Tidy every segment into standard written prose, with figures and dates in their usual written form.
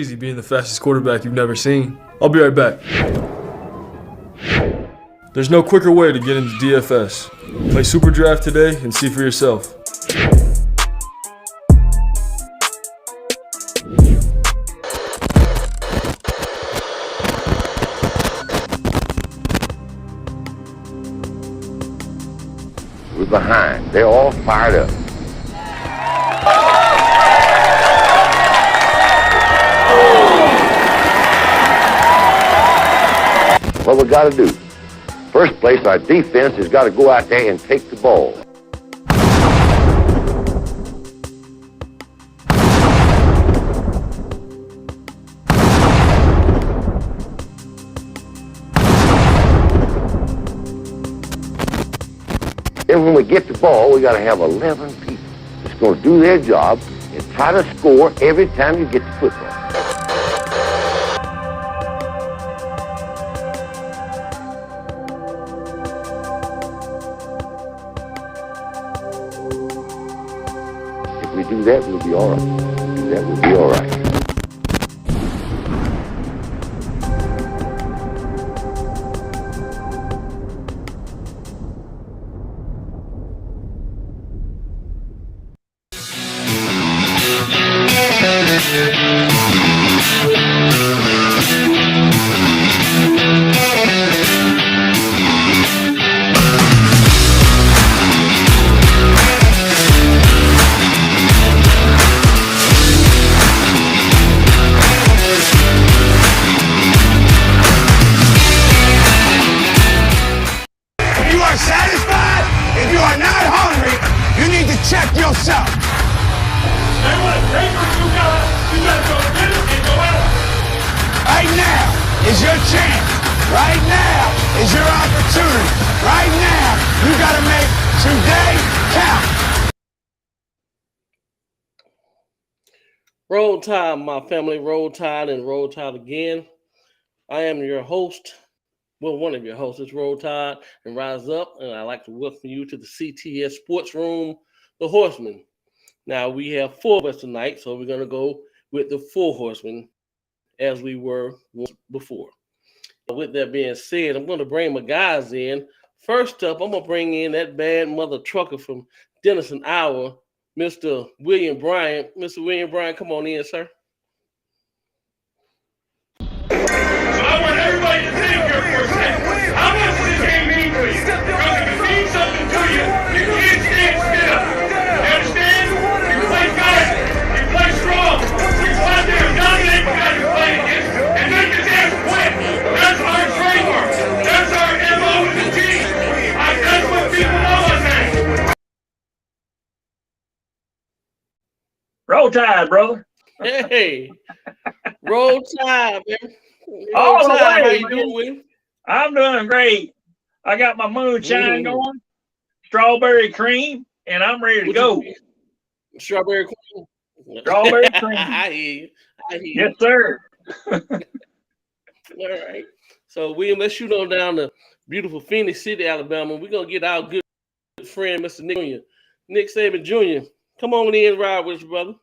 easy being the fastest quarterback you've never seen. I'll be right back. There's no quicker way to get into DFS. Play Super Draft today and see for yourself. We're behind. They're all fired up. What we got to do? First place, our defense has got to go out there and take the ball. Then when we get the ball, we got to have 11 people that's going to do their job and try to score every time you get the football. If we do that, we'll be all right. Do that, we'll be all right. Roll Tide, my family. Roll Tide and Roll Tide again. I am your host. Well, one of your hosts is Roll Tide and Rise Up, and I'd like to welcome you to the CTS Sports Room, the Horsemen. Now, we have 4 of us tonight, so we're going to go with the 4 horsemen as we were once before. With that being said, I'm going to bring my guys in. First up, I'm going to bring in that bad mother trucker from Denison, Iowa, Mr. William Bryant. Mr. William Bryant, come on in, sir. So I want everybody to think here for a second. How much does this game mean to you? Because if it means something to you, you can't stand still. You understand? You play good. You play strong. You go out there and dominate the guys you play against and make the damn quit. That's our trademark. That's our MO with the team. That's what people know us as. Roll Tide, brother. Hey, Roll Tide, man. All the way, How you doing, William? I'm doing great. I got my moonshine going, strawberry cream, and I'm ready to go. Strawberry cream. Strawberry cream. I hear you. Yes, sir. All right. So, William, let's shoot on down to beautiful Phoenix City, Alabama. We're going to get our good friend, Mr. Nick Jr. Nick Saban Jr. Come on in and ride with us, brother.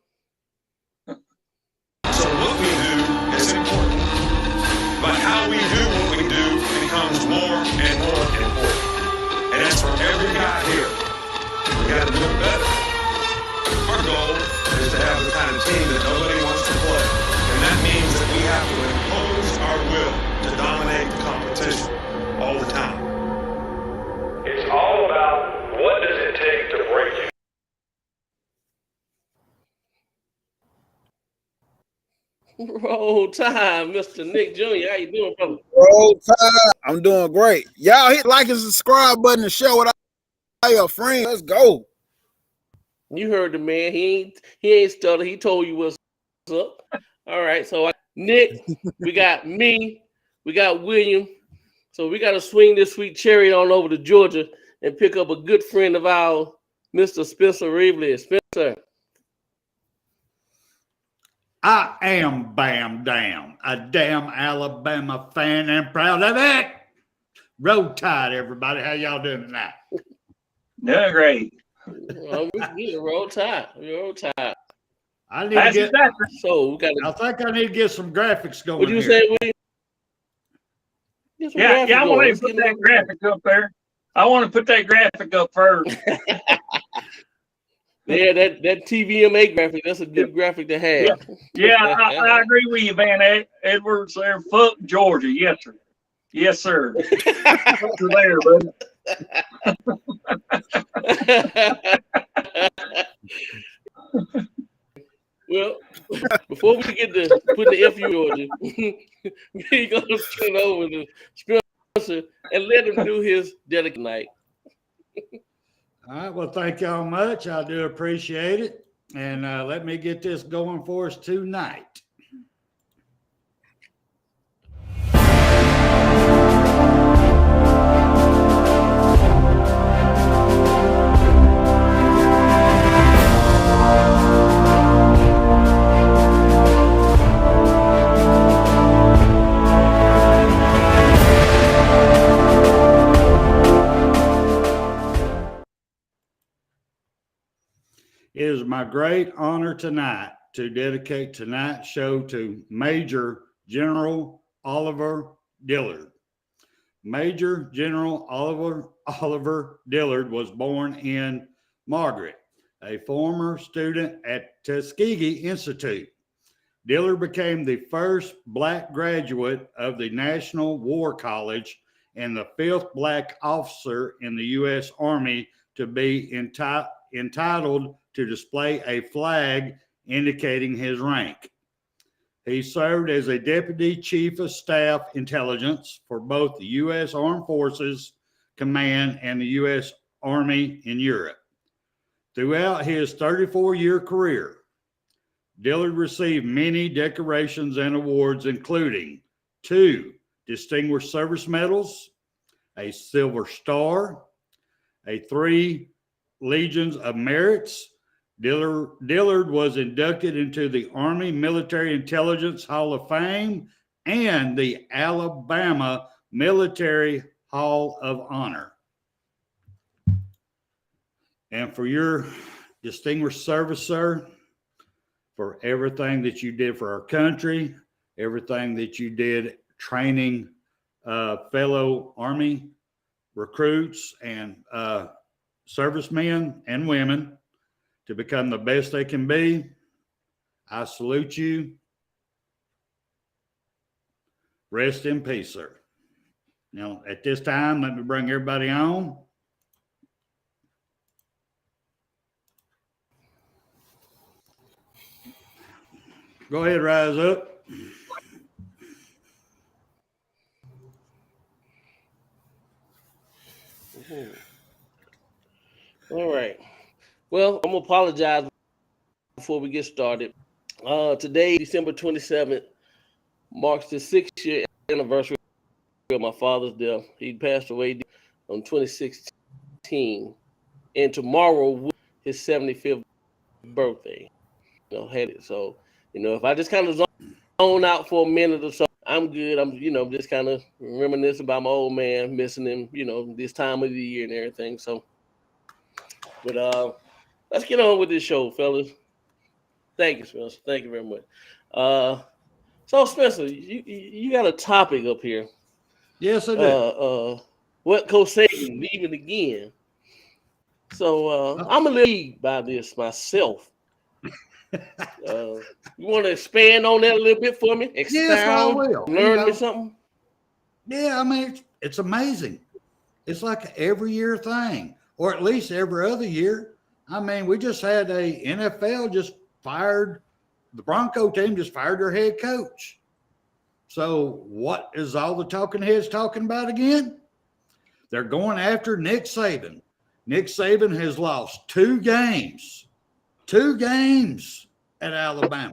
So what we do is important, but how we do what we do becomes more and more important. And that's for every guy here. We got to do it better. Our goal is to have the kind of team that nobody wants to play. And that means that we have to impose our will to dominate the competition all the time. It's all about what does it take to break you. Roll time, Mr. Nick Jr. How you doing, brother? Roll time. I'm doing great. Y'all hit like and subscribe button and share with all your friends. Let's go. You heard the man. He ain't stutter. He told you what's up. All right. So Nick, we got me, we got William. So we got to swing this sweet cherry on over to Georgia and pick up a good friend of ours, Mr. Spencer Reevely. Spencer. I am Bam Dam, a damn Alabama fan and proud of it. Roll Tide, everybody. How y'all doing tonight? Doing great. Well, we roll tide. We roll tide. I need That's to get. exactly. So we got I think I need to get some graphics going. what you here. say, William? Yeah, I want to put that graphic up there. I want to put that graphic up first. Yeah, that TVMA graphic, that's a good graphic to have. Yeah, I agree with you, Van Edwards there. Fuck Georgia. Yes, sir. Yes, sir. You're there, buddy. Well, before we get to putting the FU Georgia, we're going to turn it over to Spencer and let him do his dedication night. All right. Well, thank y'all much. I do appreciate it. And let me get this going for us tonight. It is my great honor tonight to dedicate tonight's show to Major General Oliver Dillard. Major General Oliver Dillard was born in Margaret, a former student at Tuskegee Institute. Dillard became the first Black graduate of the National War College and the fifth Black officer in the U.S. Army to be entitled to display a flag indicating his rank. He served as a Deputy Chief of Staff Intelligence for both the U.S. Armed Forces Command and the U.S. Army in Europe. Throughout his 34-year career, Dillard received many decorations and awards, including 2 Distinguished Service Medals, a Silver Star, 3 Legions of Merits. Dillard was inducted into the Army Military Intelligence Hall of Fame and the Alabama Military Hall of Honor. And for your distinguished service, sir, for everything that you did for our country, everything that you did training fellow Army recruits and servicemen and women to become the best they can be, I salute you. Rest in peace, sir. Now, at this time, let me bring everybody on. Go ahead, rise up. All right. Well, I'm going to apologize before we get started. Today, December 27th, marks the 6th-year anniversary of my father's death. He passed away on 2016, and tomorrow will be his 75th birthday. Had it. So, if I just kind of zone out for a minute or so, I'm good. I'm, just kind of reminiscing about my old man, missing him, this time of the year and everything. So, but let's get on with this show, fellas. Thank you, Spencer. Thank you very much. So, Spencer, you got a topic up here. Yes, I do. What Coach Saban leaving again? So I'm a little intrigued by this myself. You want to expand on that a little bit for me? Expound, yes, I will. Learn me something? Yeah, I mean, it's amazing. It's like an every year thing, or at least every other year. I mean, we just had a NFL just fired, the Bronco team just fired their head coach. So what is all the talking heads talking about again? They're going after Nick Saban. Nick Saban has lost 2 games at Alabama.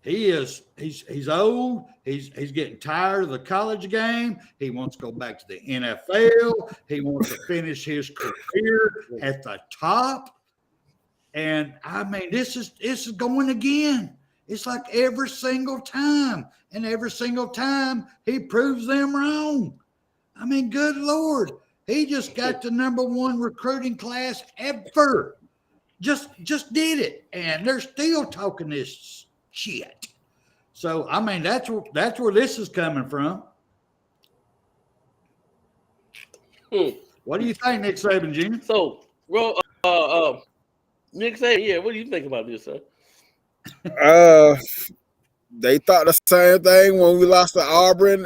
He's old. He's getting tired of the college game. He wants to go back to the NFL. He wants to finish his career at the top. And I mean, this is going again. It's like every single time. And every single time he proves them wrong. I mean, good Lord. He just got the #1 recruiting class ever. just did it, and they're still talking this shit. So I mean, that's where this is coming from. What do you think, Nick Saban Jr.? So, Nick Saban, yeah, what do you think about this, sir? They thought the same thing when we lost to Auburn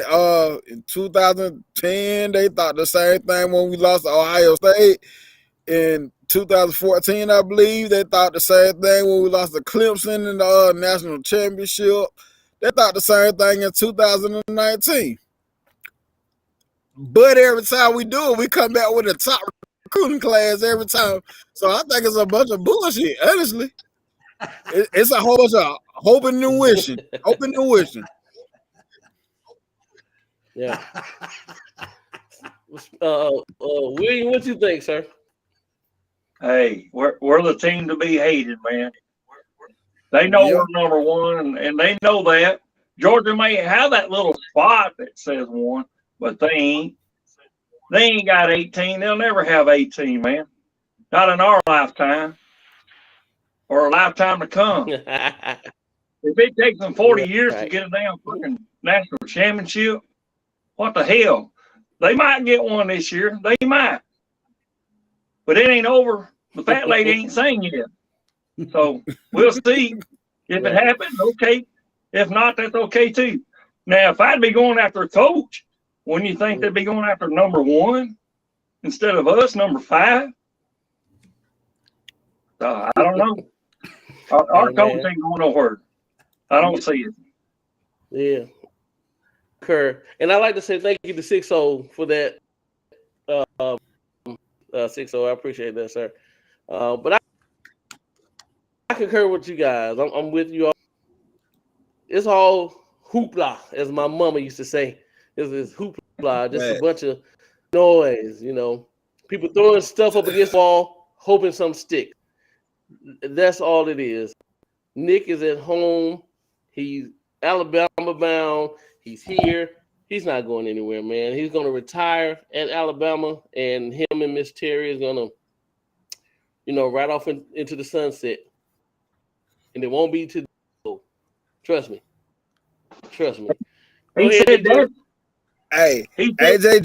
in 2010. They thought the same thing when we lost to Ohio State in 2014, I believe. They thought the same thing when we lost to Clemson in the national championship. They thought the same thing in 2019. But every time we do it, we come back with a top recruiting class every time. So I think it's a bunch of bullshit, honestly. It's a whole bunch of hoping and wishing. Hoping and wishing. Yeah. William, what you think, sir? Hey, we're the team to be hated, man. They know we're number one, and they know that. Georgia may have that little spot that says one, but they ain't. They ain't got 18. They'll never have 18, man. Not in our lifetime or a lifetime to come. If it takes them 40 years to get a damn fucking national championship, what the hell? They might get one this year. They might. But it ain't over. The fat lady ain't saying yet. So we'll see. If it happens, okay. If not, that's okay too. Now, if I'd be going after a coach, wouldn't you think they'd be going after number one instead of us, number 5? I don't know. Our coach ain't going nowhere. I don't see it. Yeah. Kerr. And I'd like to say thank you to 6-0 for that. 6-0. I appreciate that, sir. But I concur with you guys. I'm with you all. It's all hoopla, as my mama used to say. It's hoopla, just a bunch of noise, you know. People throwing stuff up against the wall, hoping some stick. That's all it is. Nick is at home. He's Alabama bound. He's here. He's not going anywhere, man. He's going to retire at Alabama, and him and Miss Terry is going to, right off into the sunset. And it won't be too. Trust me. He said that. Hey, AJ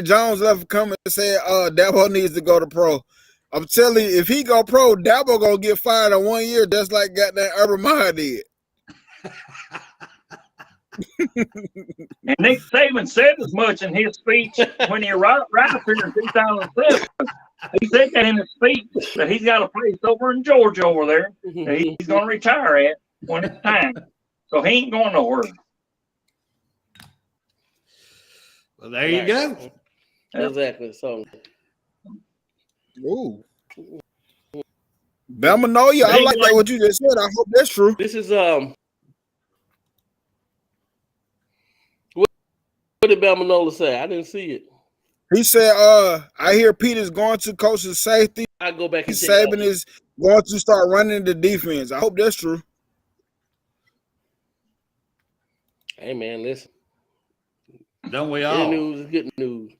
Jones left a comment and said Dabo needs to go to pro. I'm telling you, if he go pro, Dabo gonna get fired in 1 year, just like goddamn Urban Meyer did. And Nick Saban said as much in his speech when he arrived right here in 2007. He said that in his speech that he's got a place over in Georgia over there that he's going to retire at when it's time. So he ain't going nowhere. Well, there you go. Exactly. So, ooh, Bama know you. I like that what you just said. I hope that's true. This is what did Bama Nola say? I didn't see it. He said, I hear Peter's going to coach the safety. I go back and Saban is going to start running the defense. I hope that's true. Hey man, listen. Don't we all? Good news is good news.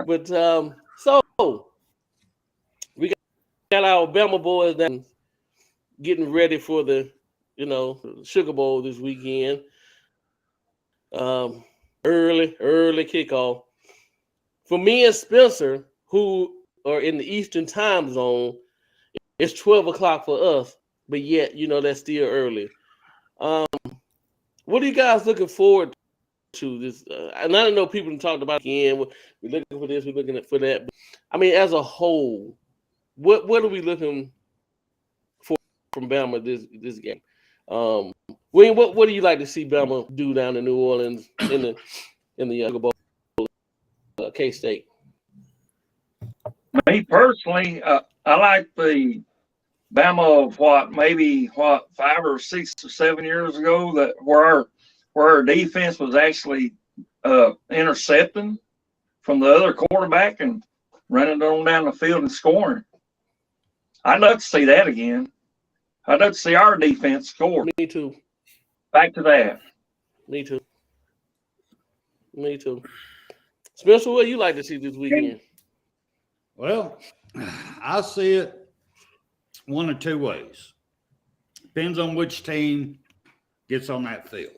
But so we got our Bama boys down getting ready for the Sugar Bowl this weekend. Early kickoff. For me and Spencer, who are in the Eastern time zone, it's 12 o'clock for us, but yet, that's still early. What are you guys looking forward to this? And I know people talked about it again. We're looking for this, we're looking for that. But, I mean, as a whole, what are we looking for from Bama this game? William, what do you like to see Bama do down in New Orleans in the Sugar Bowl, K-State? Me personally, I like the Bama of 5 or 6 or 7 years ago that where our defense was actually intercepting from the other quarterback and running on down the field and scoring. I'd love to see that again. I'd love to see our defense score. Me too. Back to that. Me too. Spencer, what do you like to see this weekend? Well, I see it one of two ways. Depends on which team gets on that field.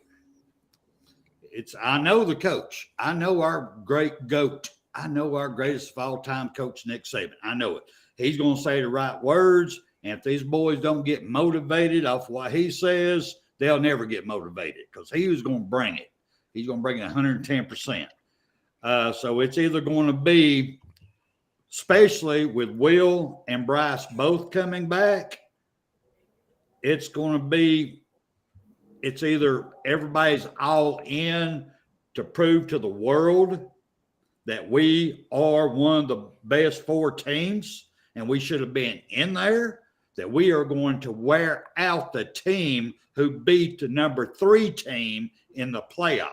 I know the coach. I know our great GOAT. I know our greatest of all time coach, Nick Saban. I know it. He's going to say the right words. And if these boys don't get motivated off what he says, they'll never get motivated because he was going to bring it. He's going to bring it 110%. So it's either going to be, especially with Will and Bryce both coming back, it's either everybody's all in to prove to the world that we are one of the best 4 teams and we should have been in there, that we are going to wear out the team who beat the number 3 team in the playoff.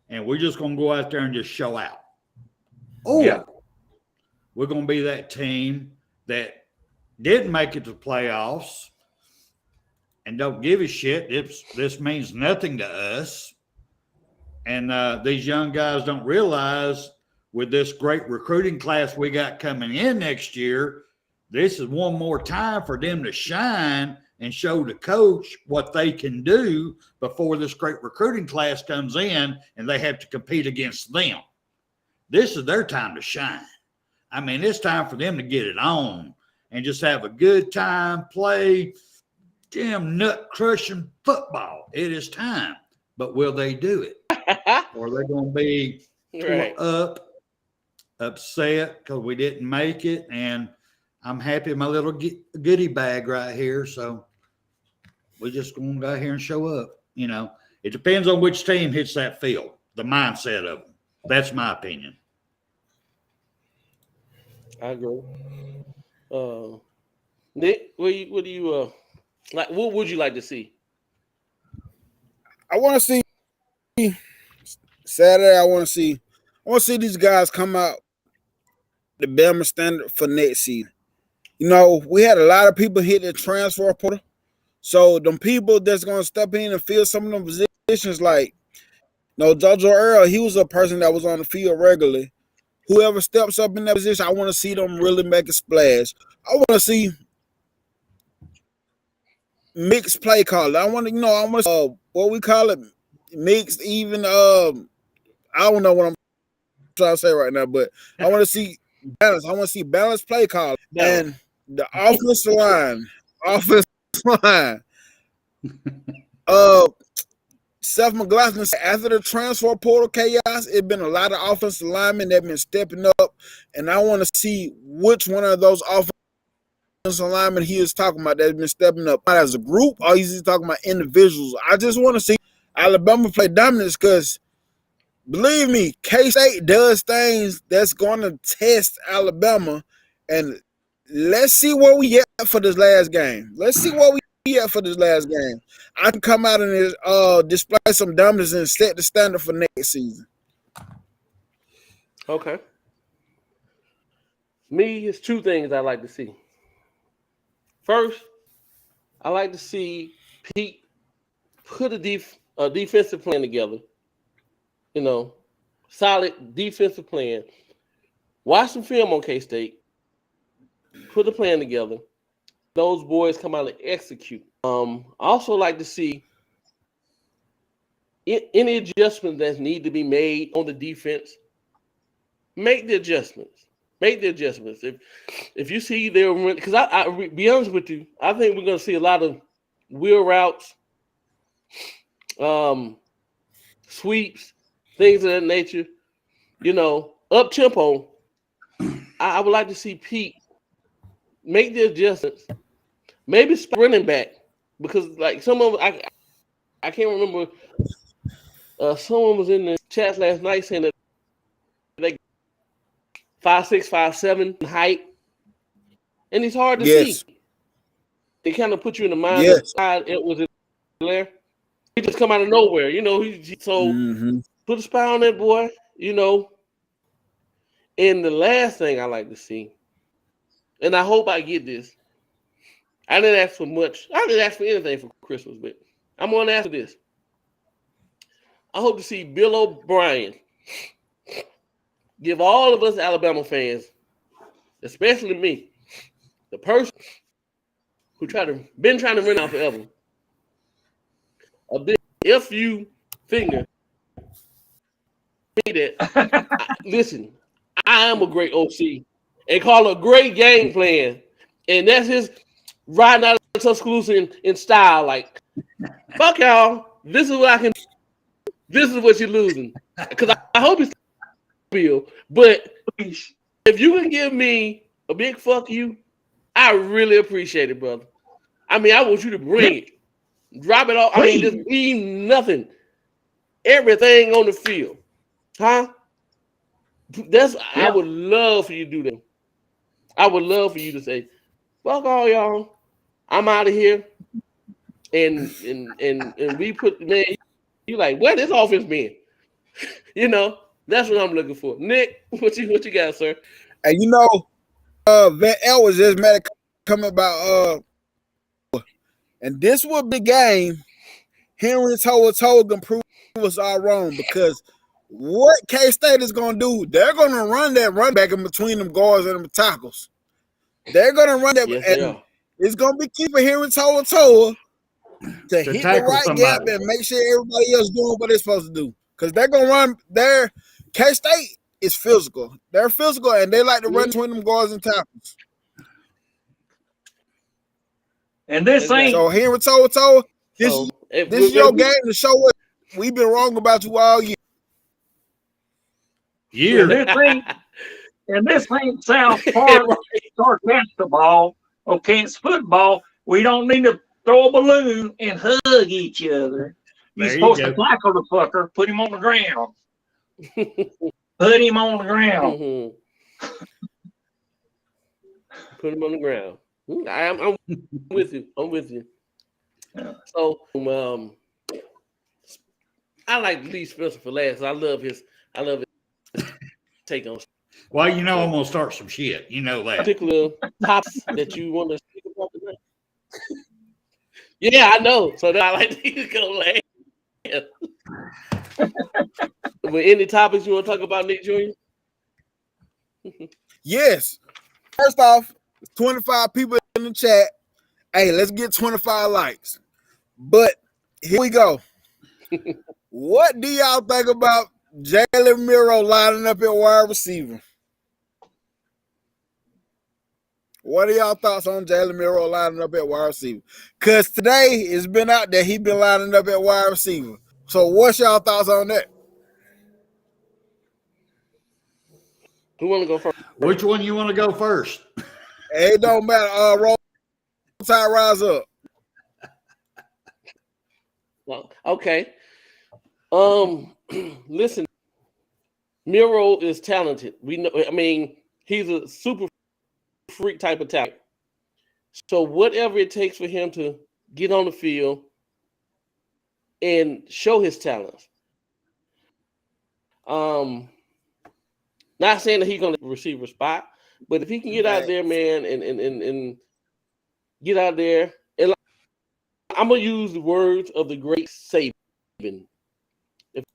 And we're just going to go out there and just show out. Or we're going to be that team that didn't make it to the playoffs and don't give a shit. This means nothing to us. And these young guys don't realize with this great recruiting class we got coming in next year, this is one more time for them to shine and show the coach what they can do before this great recruiting class comes in and they have to compete against them. This is their time to shine. I mean, it's time for them to get it on and just have a good time, play damn nut-crushing football. It is time. But will they do it? Or are they going to be upset because we didn't make it? And I'm happy in my little goodie bag right here. So we're just going to go out here and show up. You know, it depends on which team hits that field, the mindset of them. That's my opinion. I agree. Nick, what do you like? What would you like to see? I want to see Saturday. I want to see these guys come out the Bama standard for next season. You know, we had a lot of people hit the transfer portal. So them people that's going to step in and fill some of them positions, like, JoJo Earl, he was a person that was on the field regularly. Whoever steps up in that position, I want to see them really make a splash. I want to see mixed play call. I want to, what we call it, mixed even. I don't know what I'm trying to say right now, but I want to see balance. I want to see balanced play call and the offensive line. Seth McLaughlin, after the transfer portal chaos, it's been a lot of offensive linemen that have been stepping up, and I want to see which one of those offensive linemen he is talking about that has been stepping up as a group, or he's talking about individuals. I just want to see Alabama play dominance because, believe me, K-State does things that's going to test Alabama, and let's see where we at for this last game. I can come out and display some dominance and set the standard for next season. Okay. Me, it's 2 things I like to see. First, I like to see Pete put a defensive plan together. Solid defensive plan. Watch some film on K-State. Put a plan together. Those boys come out and execute. I also like to see any adjustments that need to be made on the defense. Make the adjustments. If you see there, because I be honest with you, I think we're going to see a lot of wheel routes, sweeps, things of that nature. Up tempo. I would like to see Pete make the adjustments. Maybe running back, because like some of I can't remember. Someone was in the chat last night saying that they 5'6", 5'7" height, and it's hard to see. They kind of put you in the mind that it was there. He just come out of nowhere, put a spy on that boy, And the last thing I like to see, and I hope I get this. I didn't ask for much. I didn't ask for anything for Christmas, but I'm going to ask for this. I hope to see Bill O'Brien give all of us Alabama fans especially me, the person who been trying to run out forever, a big if you finger that listen, I am a great OC and call a great game plan, and that's his riding out of Tuscaloosa in style. Like, fuck y'all, this is what I can. This is what you're losing, because I hope it's real. But if you can give me a big fuck you, I really appreciate it, brother. I mean, I want you to bring it, drop it off. I mean, just leave nothing, everything on the field, huh? I would love for you to do that. I would love for you to say, "Fuck all y'all, I'm out of here," and we put man. You like, where this offense been? You know, that's what I'm looking for. Nick, what you got, sir? And Van L was just mad at coming about and this would be game. Henry told can prove us all wrong, because what K-State is gonna do, they're gonna run that run back in between them guards and them tackles. They're gonna run that, and it's gonna be keeping Henry to hit the right gap and make sure everybody else doing what they're supposed to do. Because they're going to run their K-State is physical. They're physical, and they like to run between them guards and tackles. And this ain't... So Henry this is your game to show us we've been wrong about you all year. And this ain't South Park sarcastic ball or Kansas football. We don't need to throw a balloon and hug each other. You're supposed to tackle the fucker, put him on the ground. Put him on the ground. Mm-hmm. Put him on the ground. I'm with you. I'm with you. Yeah. So I like Lee Spencer for last. I love his take on. Well, I'm gonna start some shit. You know that. Particular topics that you want to speak about today. Yeah, I know. So I like to go last. With any topics you want to talk about, Nick Jr.? Yes. First off, 25 people in the chat. Hey, let's get 25 likes. But here we go. What do y'all think about Jalen Milroe lining up at wide receiver? What are y'all thoughts on Jalen Milroe lining up at wide receiver? Because today it's been out there he been lining up at wide receiver. So what's y'all thoughts on that? Who want to go first? Which one you want to go first? It don't matter. Roll Tide, rise up. Well, okay. Listen, Milroe is talented. We know. I mean, he's a super freak type of talent. So whatever it takes for him to get on the field and show his talents. Not saying that he's going to receive a spot, but if he can get out there, man, and get out there, and I'm gonna use the words of the great Saban. If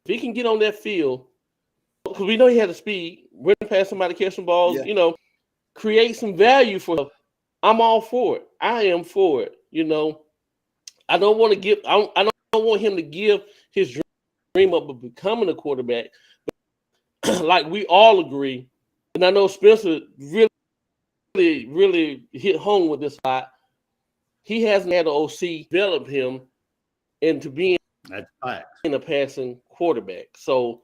he can get on that field, because we know he had the speed, run past somebody, catch some balls, create some value for him. I'm all for it. I am for it. I don't want to give. I don't want him to give his dream up of becoming a quarterback. But like we all agree, and I know Spencer really hit home with this spot. He hasn't had an OC develop him into being a passing quarterback. So,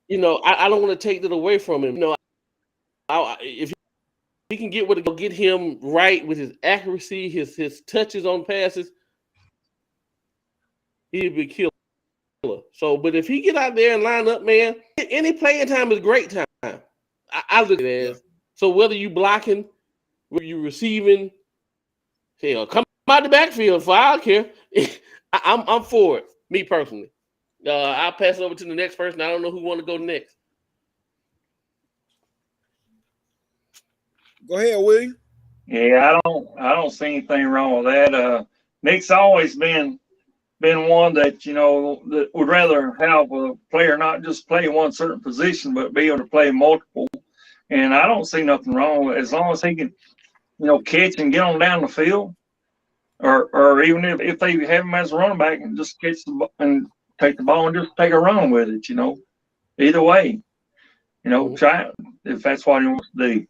I don't want to take that away from him. If he can get him right with his accuracy, his touches on passes, he'd be killer. So, but if he get out there and line up, man, any playing time is great time. I look at it as. So whether you blocking, whether you receiving, hell, come out the backfield. I don't care. I'm for it. Me personally. I'll pass it over to the next person. I don't know who want to go next. Go ahead, William. Yeah, I don't see anything wrong with that. Nick's always been one that that would rather have a player not just play one certain position, but be able to play multiple. And I don't see nothing wrong with it. As long as he can, catch and get on down the field, or even if they have him as a running back and just catch the ball and take the ball and just take a run with it, either way, try it if that's what he wants to do.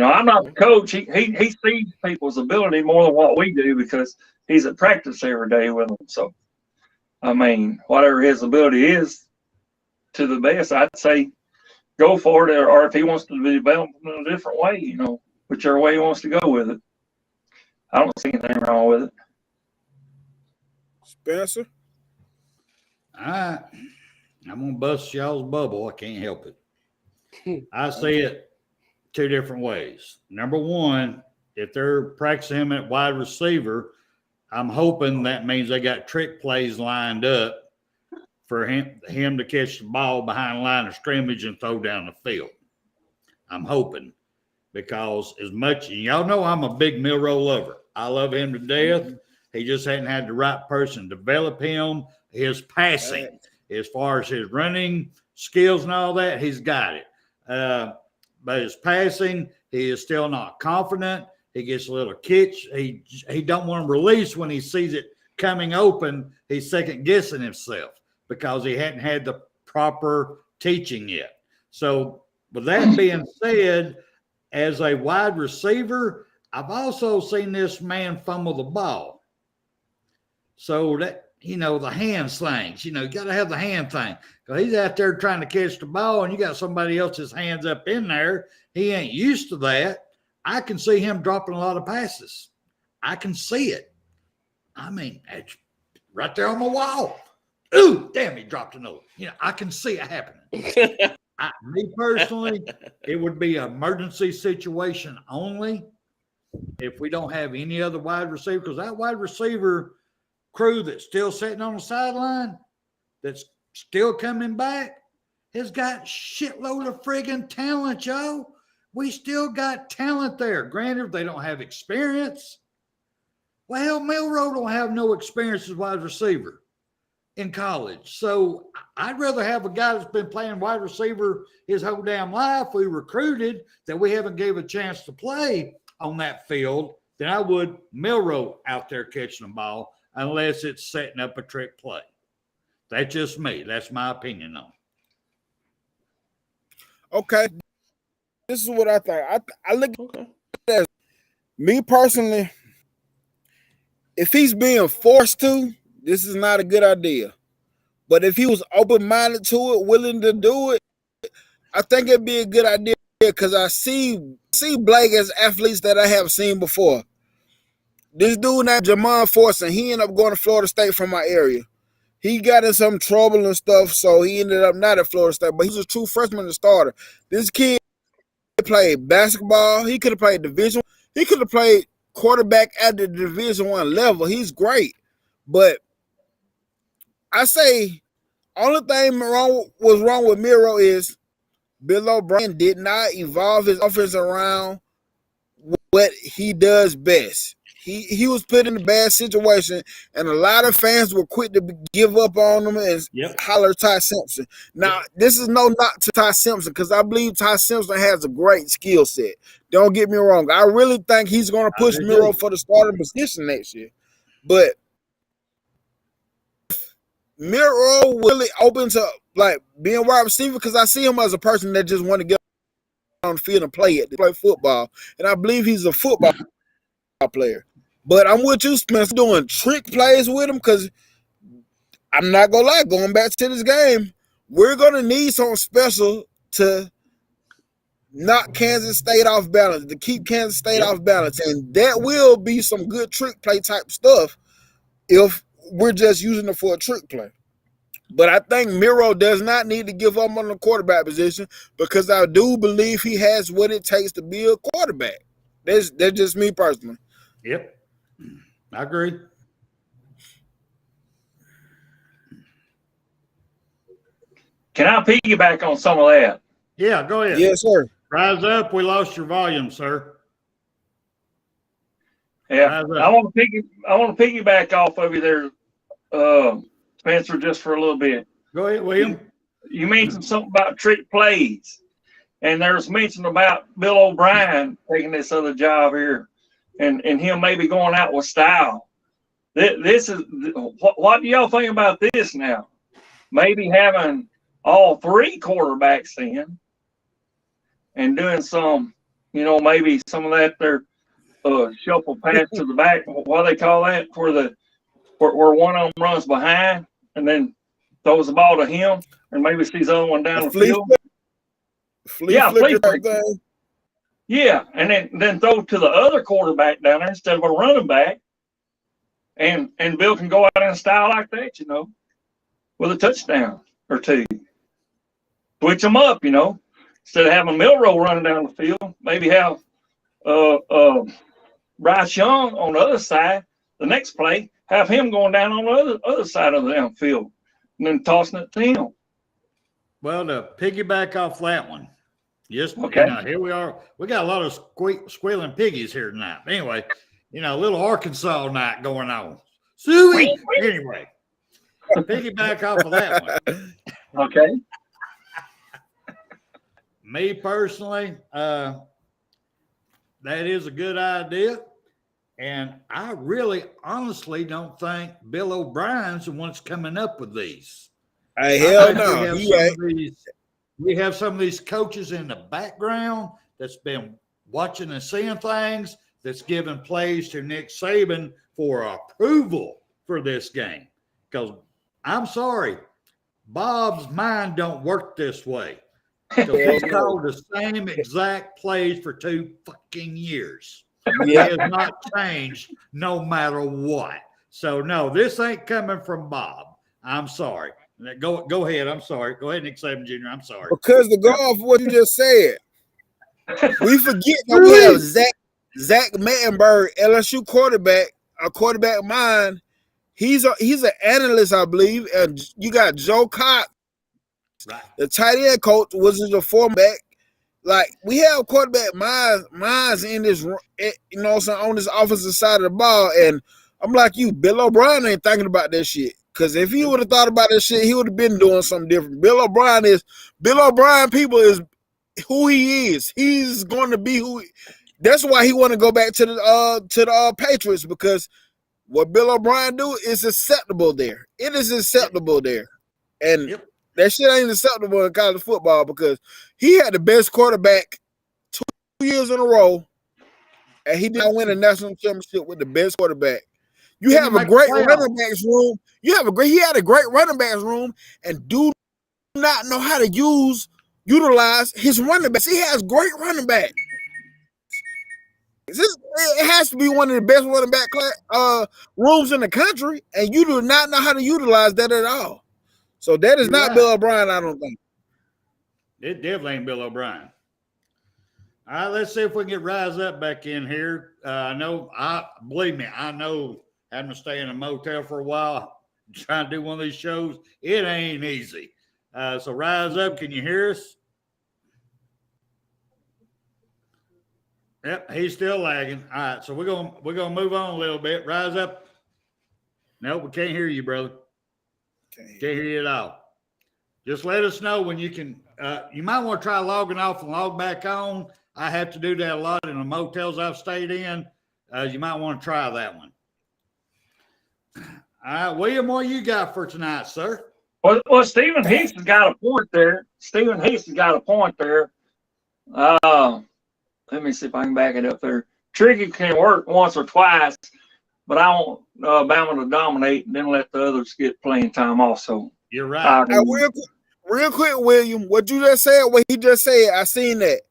I'm not the coach. He sees people's ability more than what we do because he's at practice every day with them. So, I mean, whatever his ability is to the best, I'd say go for it. Or if he wants to be developed in a different way, whichever way he wants to go with it. I don't see anything wrong with it. Spencer? I'm going to bust y'all's bubble. I can't help it. I see it two different ways. Number one, if they're practicing him at wide receiver, I'm hoping that means they got trick plays lined up for him to catch the ball behind the line of scrimmage and throw down the field. I'm hoping, because as much, y'all know I'm a big Milroe lover. I love him to death. He just hadn't had the right person develop him. His passing, as far as his running skills and all that, he's got it. But his passing, he is still not confident. He gets a little kitsch. He don't want to release when he sees it coming open. He's second guessing himself because he hadn't had the proper teaching yet. So with that being said, as a wide receiver, I've also seen this man fumble the ball. So that, the hand slings, you got to have the hand thing. Because he's out there trying to catch the ball and you got somebody else's hands up in there. He ain't used to that. I can see him dropping a lot of passes. I can see it. I mean, it's right there on my wall. Ooh, damn, he dropped another. I can see it happening. Me personally, it would be an emergency situation only if we don't have any other wide receiver, because that wide receiver crew that's still sitting on the sideline, that's still coming back, has got shitload of friggin' talent, yo. We still got talent there. Granted, they don't have experience. Well, Milroe don't have no experience as wide receiver in college. So I'd rather have a guy that's been playing wide receiver his whole damn life, we recruited, that we haven't gave a chance to play on that field, than I would Milroe out there catching the ball, unless it's setting up a trick play. That's just me. That's my opinion on it. Okay. This is what I think. I look at it as, me personally, if he's being forced to, this is not a good idea. But if he was open-minded to it, willing to do it, I think it'd be a good idea, because I see Blake as athletes that I have seen before. This dude named Jamon Forson, he ended up going to Florida State from my area. He got in some trouble and stuff, so he ended up not at Florida State, but he was a true freshman and starter. This kid played basketball. He could have played division. He could have played quarterback at the Division I level. He's great. But I say only thing was wrong with Milroe is Bill O'Brien did not evolve his offense around what he does best. He was put in a bad situation, and a lot of fans were quick to give up on him and holler Ty Simpson. Now, this is no knock to Ty Simpson, because I believe Ty Simpson has a great skill set. Don't get me wrong. I really think he's going to push Milroe for the starting position next year. But Milroe really opens up, like, being wide receiver, because I see him as a person that just want to get on the field and play football. And I believe he's a football player. But I'm with you, Spencer, doing trick plays with him, because I'm not going to lie, going back to this game, we're going to need something special to knock Kansas State off balance, to keep Kansas State off balance. And that will be some good trick play type stuff if we're just using it for a trick play. But I think Milroe does not need to give up on the quarterback position, because I do believe he has what it takes to be a quarterback. That's just me personally. Yep. I agree. Can I piggyback on some of that? Yeah, go ahead. Yes, sir. Rise up. We lost your volume, sir. Yeah, I want to piggyback off of you there, Spencer, just for a little bit. Go ahead, William. You mentioned something about trick plays. And there's mention about Bill O'Brien taking this other job here, and him maybe going out with style. This is what do y'all think about this now? Maybe having all three quarterbacks in and doing some, maybe some of that there shuffle pass to the back. What do they call that? Where one of them runs behind and then throws the ball to him, and maybe sees the other one down the field. Flea flicker type thing. Yeah, and then throw to the other quarterback down there instead of a running back, and Bill can go out in a style like that, with a touchdown or two. Switch them up, instead of having Milroe running down the field, maybe have Bryce Young on the other side. The next play, have him going down on the other side of the downfield, and then tossing it to him. Well, to piggyback off that one, just okay. Here we are. We got a lot of squealing piggies here tonight. Anyway, a little Arkansas night going on. Suey. Anyway, piggyback off of that one. Okay. Me personally, that is a good idea. And I really honestly don't think Bill O'Brien's the one that's coming up with these. Hell no. We have some of these coaches in the background that's been watching and seeing things, that's giving plays to Nick Saban for approval for this game. Because I'm sorry, Bob's mind don't work this way. So he's called the same exact plays for 2 fucking years. Yeah. It has not changed no matter what. So no, this ain't coming from Bob. I'm sorry. Go ahead. I'm sorry. Go ahead, Nick Saban Jr. I'm sorry. Because to go off what you just said, we forget that we have Zach Mettenberg, LSU quarterback, a quarterback mind. He's an analyst, I believe. And you got Joe Cox, right, the tight end coach, was a former back. Like, we have quarterback minds in this, on this offensive side of the ball. And I'm like you, Bill O'Brien ain't thinking about that shit. Because if he would have thought about that shit, he would have been doing something different. Bill O'Brien, people is who he is. He's going to be who. That's why he want to go back to the Patriots, because what Bill O'Brien do is acceptable there. It is acceptable there, and that shit ain't acceptable in college football, because he had the best quarterback 2 years in a row, and he didn't win a national championship with the best quarterback. You have a great running backs room. He had a great running backs room, and do not know how to utilize his running backs. He has great running backs. It has to be one of the best running back rooms in the country, and you do not know how to utilize that at all. So that is not Bill O'Brien, I don't think. It definitely ain't Bill O'Brien. All right, let's see if we can get Rise Up back in here. Believe me, I know having to stay in a motel for a while, trying to do one of these shows, it ain't easy. So Rise Up, can you hear us? Yep, he's still lagging. All right, so we're gonna move on a little bit. Rise Up. Nope, we can't hear you, brother. Can't hear you at all. Just let us know when you can. You might want to try logging off and log back on. I have to do that a lot in the motels I've stayed in. You might want to try that one. All right, William, what you got for tonight, sir? Well, Stephen Hicks has got a point there. Let me see if I can back it up there. Tricky can work once or twice, but I want Bama to dominate and then let the others get playing time also. You're right. Real quick, William, what you just said, what he just said, I seen that.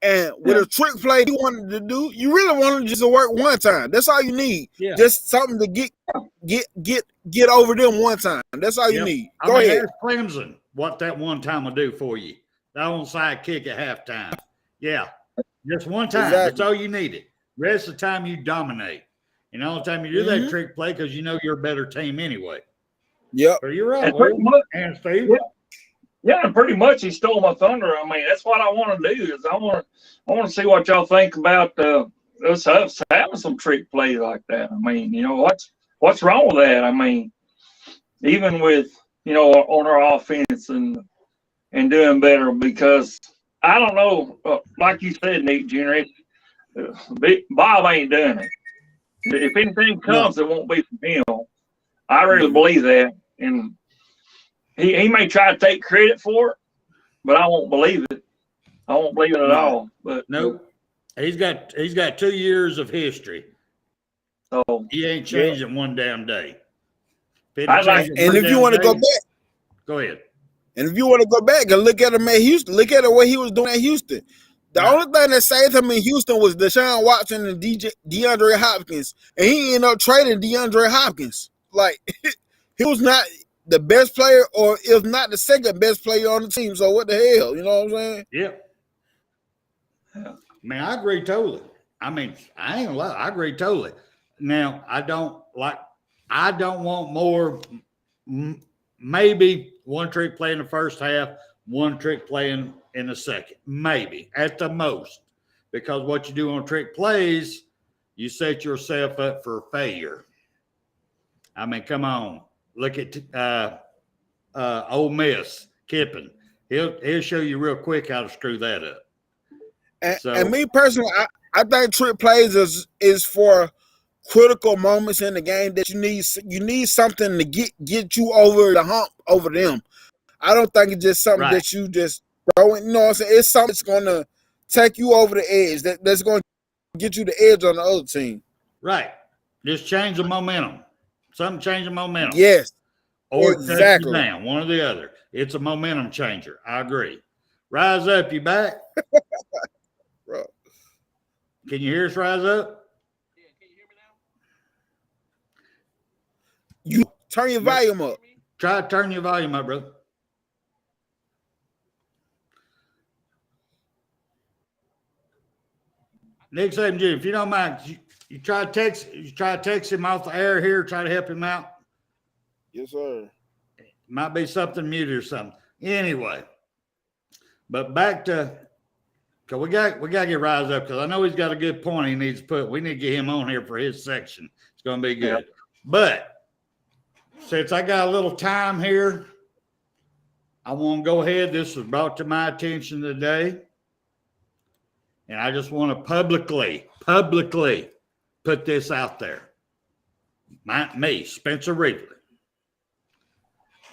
And with a trick play you wanted to do, you really wanted just to work one time. That's all you need. Yeah. Just something to get over them one time. That's all you need. Go ahead. Clemson, what that one time will do for you. That onside kick at halftime. Yeah. Just one time. Exactly. That's all you needed. Rest of the time you dominate. And the only time you do that trick play, because you know you're a better team anyway. Yep. So you're right. And Steve. Yeah, pretty much he stole my thunder. I mean, that's what I want to do. Is I want to see what y'all think about us having some trick plays like that. I mean, what's wrong with that? I mean, even with on our offense and doing better, because I don't know. Like you said, Nick Jr., Bob ain't doing it. If anything comes, it won't be from him. I really believe that. And he may try to take credit for it, but I won't believe it. I won't believe it at all. But nope. He's got 2 years of history. So he ain't changed it one damn day. And if you want to go back, go ahead. And if you want to go back and look at him at Houston, look at what he was doing at Houston. The only thing that saved him in Houston was Deshaun Watson and DeAndre Hopkins, and he ended up trading DeAndre Hopkins. Like he was not the best player, or if not the second best player on the team. So what the hell, you know what I'm saying? Yep. Man, I agree totally. I mean, I ain't gonna lie, I agree totally. Now, I don't want more. Maybe one trick play in the first half, one trick playing in the second, maybe at the most, because what you do on trick plays, you set yourself up for failure. I mean, come on, look at Ole Miss Kippen. He'll show you real quick how to screw that up. And me personally, I think trick plays is for critical moments in the game that you need something to get you over the hump over them. I don't think it's just something that you just throw in. You know what I'm saying? It's something that's going to take you over the edge. That's going to get you the edge on the other team. Right. Just change the momentum. Something change the momentum. Yes. Or exactly. Touch you down, one or the other. It's a momentum changer. I agree. Rise up, you back? Bro. Can you hear us, Rise Up? Yeah, can you hear me now? You turn your volume up. Try to turn your volume up, brother. Nick Saban Jr., if you don't mind, you try to text him off the air here, try to help him out. Yes, sir. Might be something muted or something. Anyway, but back to, because we got to get Rise up, because I know he's got a good point he needs to put. We need to get him on here for his section. It's going to be good. Yeah. But since I got a little time here, I want to go ahead. This was brought to my attention today. And I just want to publicly put this out there. Me, Spencer Reedley.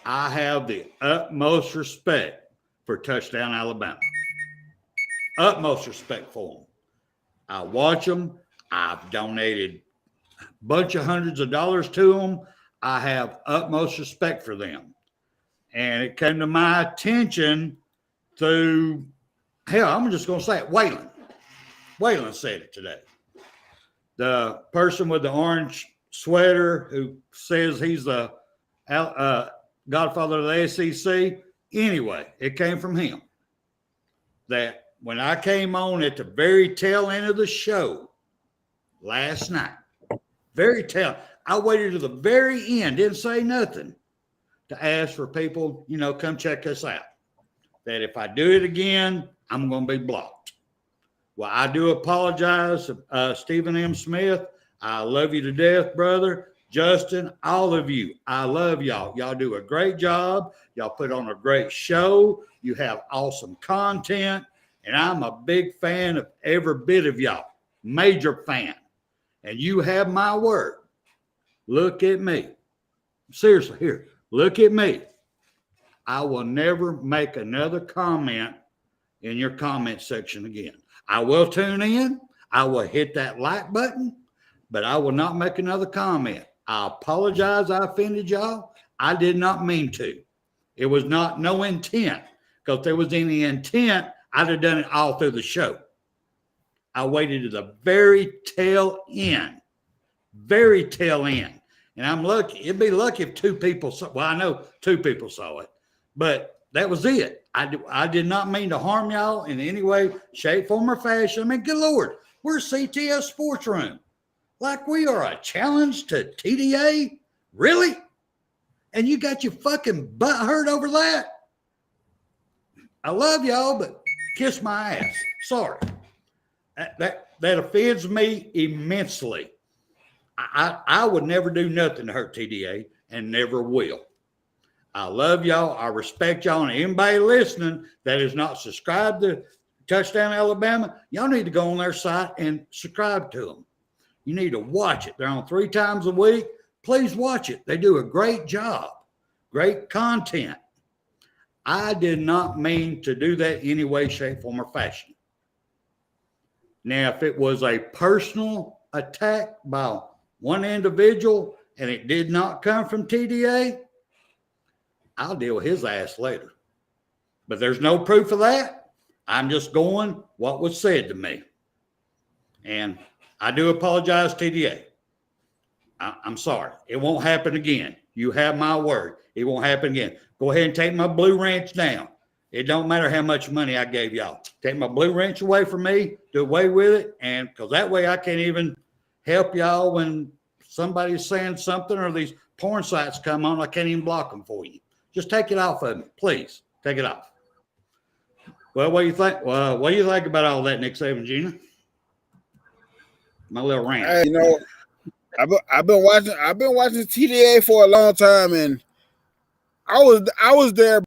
I have the utmost respect for Touchdown Alabama. Utmost respect for them. I watch them. I've donated a bunch of hundreds of dollars to them. I have utmost respect for them. And it came to my attention through, hell, I'm just going to say it, Waylon. Waylon said it today. The person with the orange sweater who says he's the godfather of the SEC. Anyway, it came from him. That when I came on at the very tail end of the show last night, very tail, I waited to the very end, didn't say nothing, to ask for people, come check us out. That if I do it again, I'm going to be blocked. Well, I do apologize, Stephen M. Smith. I love you to death, brother. Justin, all of you, I love y'all. Y'all do a great job. Y'all put on a great show. You have awesome content. And I'm a big fan of every bit of y'all. Major fan. And you have my word. Look at me. Seriously, here. Look at me. I will never make another comment in your comment section again. I will tune in. I will hit that like button, but I will not make another comment. I apologize I offended y'all. I did not mean to. It was no intent, because if there was any intent, I'd have done it all through the show. I waited to the very tail end. And I'm lucky. It'd be lucky if two people saw. Well, I know two people saw it, but that was it. I did not mean to harm y'all in any way, shape, form, or fashion. I mean, good Lord, we're CTS Sports Room. Like we are a challenge to TDA? Really? And you got your fucking butt hurt over that? I love y'all, but kiss my ass. Sorry. That offends me immensely. I would never do nothing to hurt TDA and never will. I love y'all. I respect y'all. And anybody listening that is not subscribed to Touchdown Alabama, y'all need to go on their site and subscribe to them. You need to watch it. They're on 3 times a week. Please watch it. They do a great job. Great content. I did not mean to do that any way, shape, form, or fashion. Now, if it was a personal attack by one individual and it did not come from TDA, I'll deal with his ass later. But there's no proof of that. I'm just going what was said to me. And I do apologize, TDA. I'm sorry. It won't happen again. You have my word. It won't happen again. Go ahead and take my Blue Ranch down. It don't matter how much money I gave y'all. Take my Blue Ranch away from me, do away with it, and because that way I can't even help y'all when somebody's saying something or these porn sites come on. I can't even block them for you. Just take it off of me, please. Take it off. Well, what do you think? Well, what do you think about all that, Nick Saban Jr.? My little rant. Hey, I've been watching TDA for a long time, and I was there,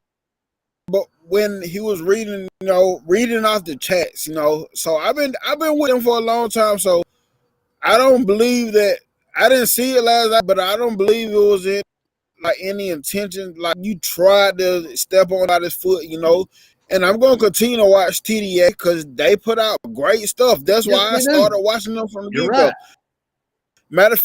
but when he was reading off the chats, so I've been with him for a long time. So I don't believe that. I didn't see it last night, but I don't believe it was in like any intention. Like you tried to step on out his foot, And I'm gonna continue to watch TDA because they put out great stuff. That's why I started watching them from the get-go. Right. Matter of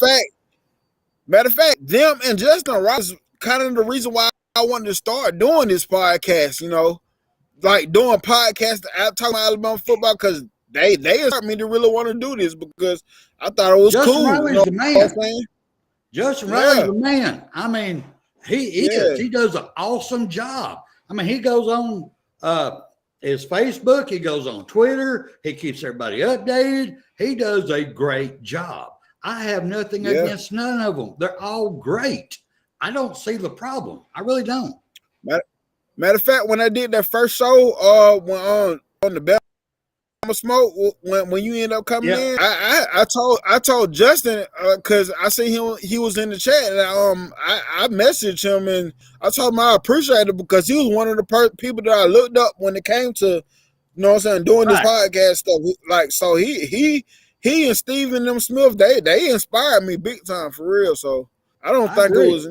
fact, them and Justin Ross is kind of the reason why I wanted to start doing this podcast, like doing podcasts talking about Alabama football because they inspired me to really want to do this because I thought it was Justin cool. Riley's the man. Justin Riley's the man. I mean, he is. He does an awesome job. I mean, he goes on his Facebook. He goes on Twitter. He keeps everybody updated. He does a great job. I have nothing against none of them. They're all great. I don't see the problem. I really don't. Matter of fact, when I did that first show, when on the Bama Smoke, when you end up coming in, I told Justin because I see him. He was in the chat, and I messaged him and I told him I appreciate it because he was one of the people that I looked up when it came to, doing this podcast stuff. Like, so he and Stephen M. Smith, they inspired me big time for real. So I don't think it was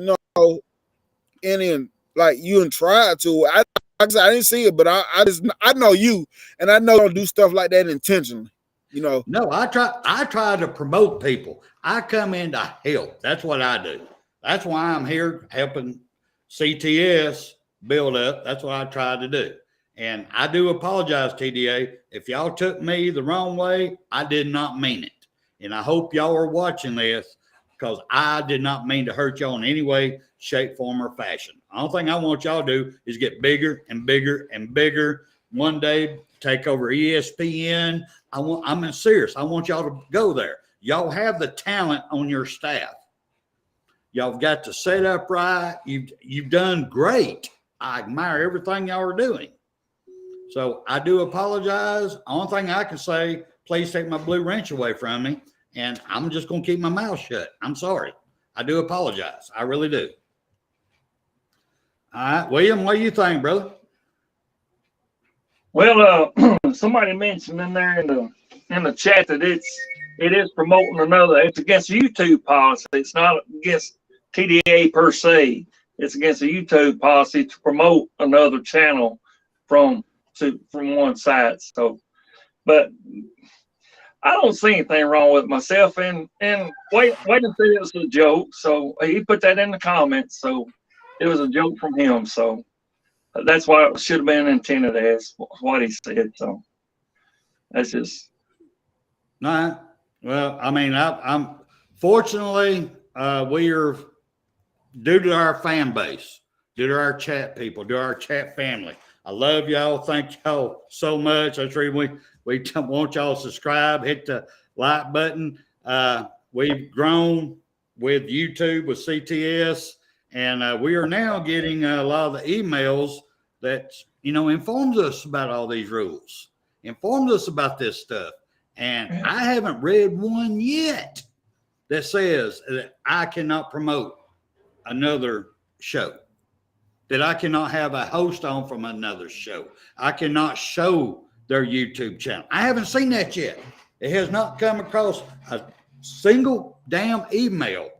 any like you and tried to. I didn't see it, but I know you, and I know you don't do stuff like that intentionally. No, I try to promote people. I come in to help. That's what I do. That's why I'm here helping CTS build up. That's what I try to do. And I do apologize, TDA. If y'all took me the wrong way, I did not mean it. And I hope y'all are watching this because I did not mean to hurt y'all in any way, shape, form, or fashion. The only thing I want y'all to do is get bigger and bigger and bigger. One day, take over ESPN. I'm serious. I want y'all to go there. Y'all have the talent on your staff. Y'all got to set up right. You've done great. I admire everything y'all are doing. So I do apologize. The only thing I can say, please take my Blue Ranch away from me. And I'm just going to keep my mouth shut. I'm sorry. I do apologize. I really do. All right, William, what do you think, brother? Well, somebody mentioned in there in the chat that it is promoting another. It's against YouTube policy. It's not against TDA per se. It's against a YouTube policy to promote another channel from one side. So, but I don't see anything wrong with myself. And wait and see, it was a joke. So he put that in the comments. So it was a joke from him. So that's why it should have been intended as what he said. So that's just. All right. Well, I mean, I'm fortunately we are due to our fan base, due to our chat people, due to our chat family. I love y'all. Thank y'all so much. That's reason we want y'all to subscribe, hit the like button. We've grown with YouTube, with CTS, and we are now getting a lot of the emails that, informs us about all these rules, informs us about this stuff. And I haven't read one yet that says that I cannot promote another show. that I cannot have a host on from another show. I cannot show their YouTube channel. I haven't seen that yet. It has not come across a single damn email.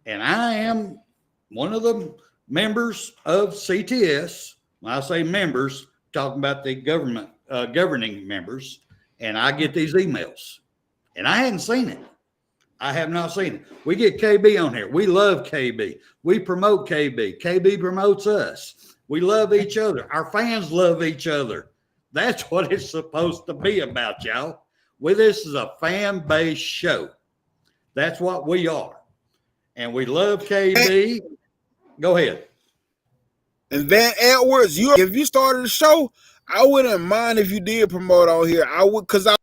And I am one of the members of CTS. When I say members, talking about the government, governing members, and I get these emails. And I hadn't seen it. I have not seen it. We get KB on here. We love KB. We promote KB. KB promotes us. We love each other. Our fans love each other. That's what it's supposed to be about, y'all. This is a fan-based show. That's what we are. And we love KB. Go ahead. And Van Edwards, if you started a show, I wouldn't mind if you did promote on here. I would, because I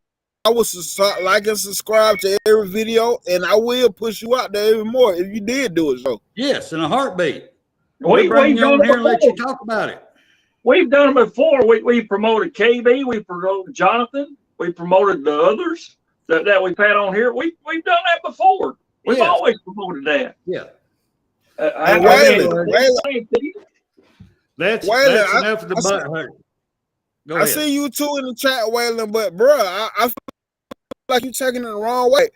would like and subscribe to every video, and I will push you out there even more if you did do it. So yes, in a heartbeat. We've bring you done on it here and let you before. talk about it. We've done it before. We promoted KB. We promoted Jonathan. We promoted the others that we've had on here. We've done that before. We've always promoted that. Yeah. That's enough of the butt hurt. Go ahead. I see you too in the chat, Waylon, but bro, I feel like you're taking it the wrong way.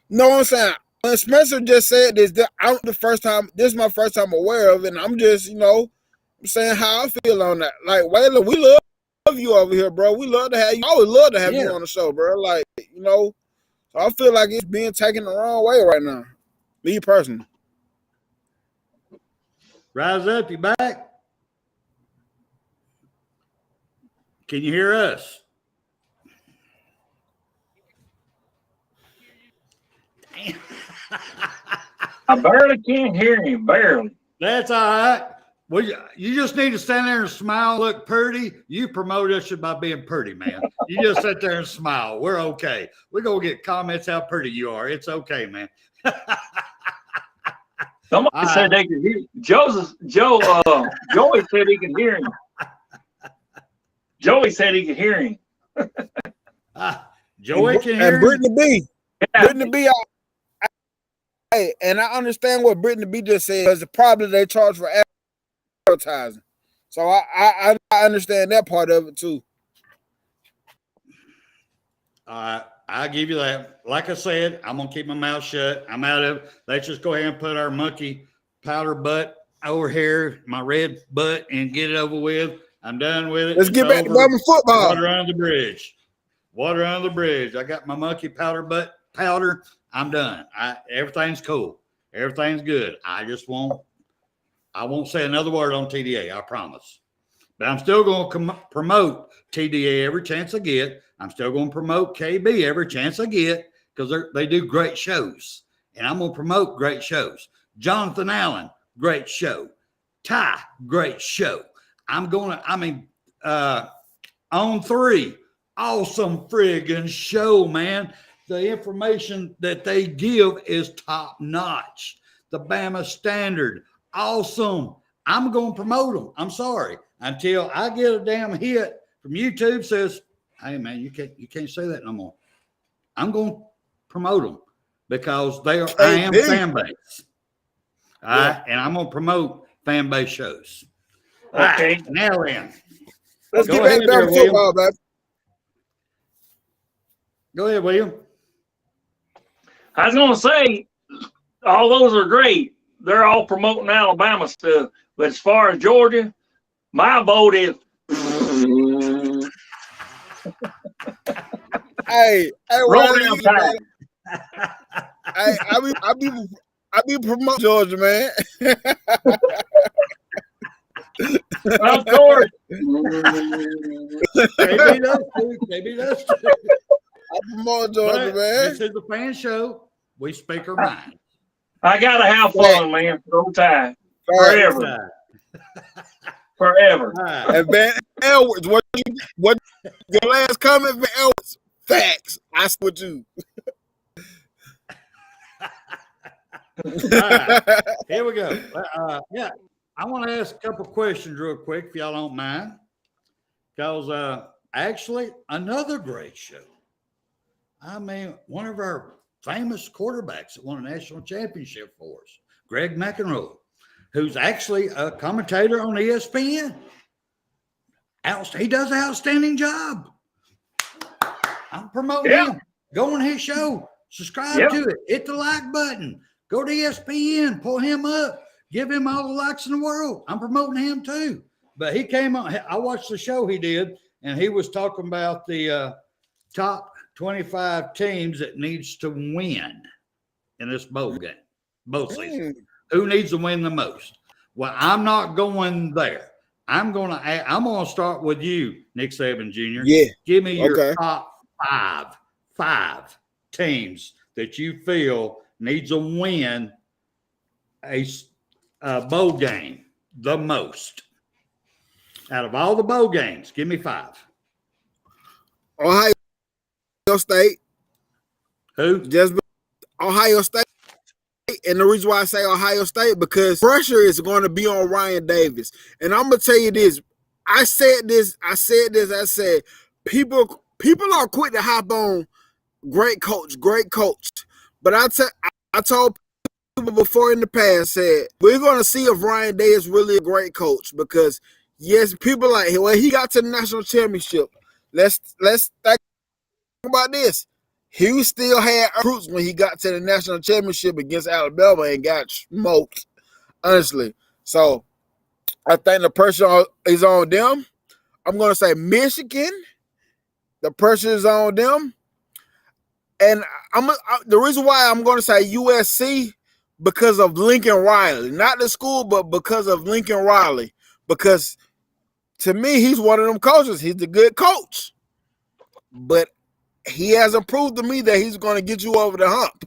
Know what I'm saying? When Spencer just said this, this is my first time aware of it, and I'm just, I'm saying how I feel on that. Like, Waylon, we love you over here, bro. We love to have you. I would love to have you on the show, bro. Like, so I feel like it's being taken the wrong way right now. Me personally. Rise up, you back? Can you hear us? I barely can't hear him, barely. That's all right. Well, you just need to stand there and smile, look pretty. You promote us by being pretty, man. You just sit there and smile. We're okay. We're going to get comments how pretty you are. It's okay, man. Somebody said they could hear Joey said he could hear him. Joey said he could hear him. Joey can hear him. And Brittany B. Yeah. Brittany B. Hey, and I understand what Brittany B just said. Because probably they charge for advertising. So I understand that part of it too. I'll give you that. Like I said, I'm going to keep my mouth shut. I'm out of it. Let's just go ahead and put our monkey powder butt over here, my red butt, and get it over with. I'm done with it. Let's get back to Bama football. Water under the bridge. Water under the bridge. I got my monkey powder. I'm done. Everything's cool. Everything's good. I won't say another word on TDA. I promise. But I'm still going to promote TDA every chance I get. I'm still going to promote KB every chance I get because they do great shows. And I'm going to promote great shows. Jonathan Allen, great show. Ty, great show. On 3, awesome friggin' show, man. The information that they give is top notch. The Bama Standard, awesome. I'm going to promote them. I'm sorry. Until I get a damn hit from YouTube says, hey, man, you can't say that no more. I'm going to promote them because I am fan base. All right, and I'm going to promote fan base shows. Okay. Right, now then. Let's get back to football, baby. Go ahead, William. I was going to say, all those are great. They're all promoting Alabama stuff. But as far as Georgia, my vote is. Hey, Roll down time. Hey, I be promoting Georgia, man. Of course. Maybe that's true. I promote Georgia, man. This is the fan show. We speak our mind. I gotta have fun, man. No time. Forever. Forever. And Van Edwards, what your last comment, Van Edwards? Facts. I with you. Right, here we go. I want to ask a couple questions real quick, if y'all don't mind, because actually another great show. I mean, one of our famous quarterbacks that won a national championship for us, Greg McEnroe. who's actually a commentator on ESPN. He does an outstanding job. I'm promoting him. Go on his show. Subscribe to it. Hit the like button. Go to ESPN. Pull him up. Give him all the likes in the world. I'm promoting him too. But he came on. I watched the show he did, and he was talking about the top 25 teams that needs to win in this bowl game, bowl season. Who needs to win the most? Well, I'm not going there. I'm gonna start with you, Nick Saban Jr. Yeah. Give me your top five teams that you feel needs to win a bowl game the most. Out of all the bowl games, give me 5. Ohio State. Who? Just Ohio State. And the reason why I say Ohio State, because pressure is going to be on Ryan Davis. And I'm going to tell you this. I said people are quick to hop on great coach. But I told people before in the past, said, we're going to see if Ryan Day is really a great coach, because yes, people like, well, he got to the national championship. Let's think about this. He still had fruits when he got to the national championship against Alabama and got smoked, honestly. So I think the pressure is on them. I'm going to say Michigan. The pressure is on them. And the reason why I'm going to say USC, because of Lincoln Riley. Not the school, but because of Lincoln Riley. Because to me, he's one of them coaches. He's a good coach. But he hasn't proved to me that he's going to get you over the hump.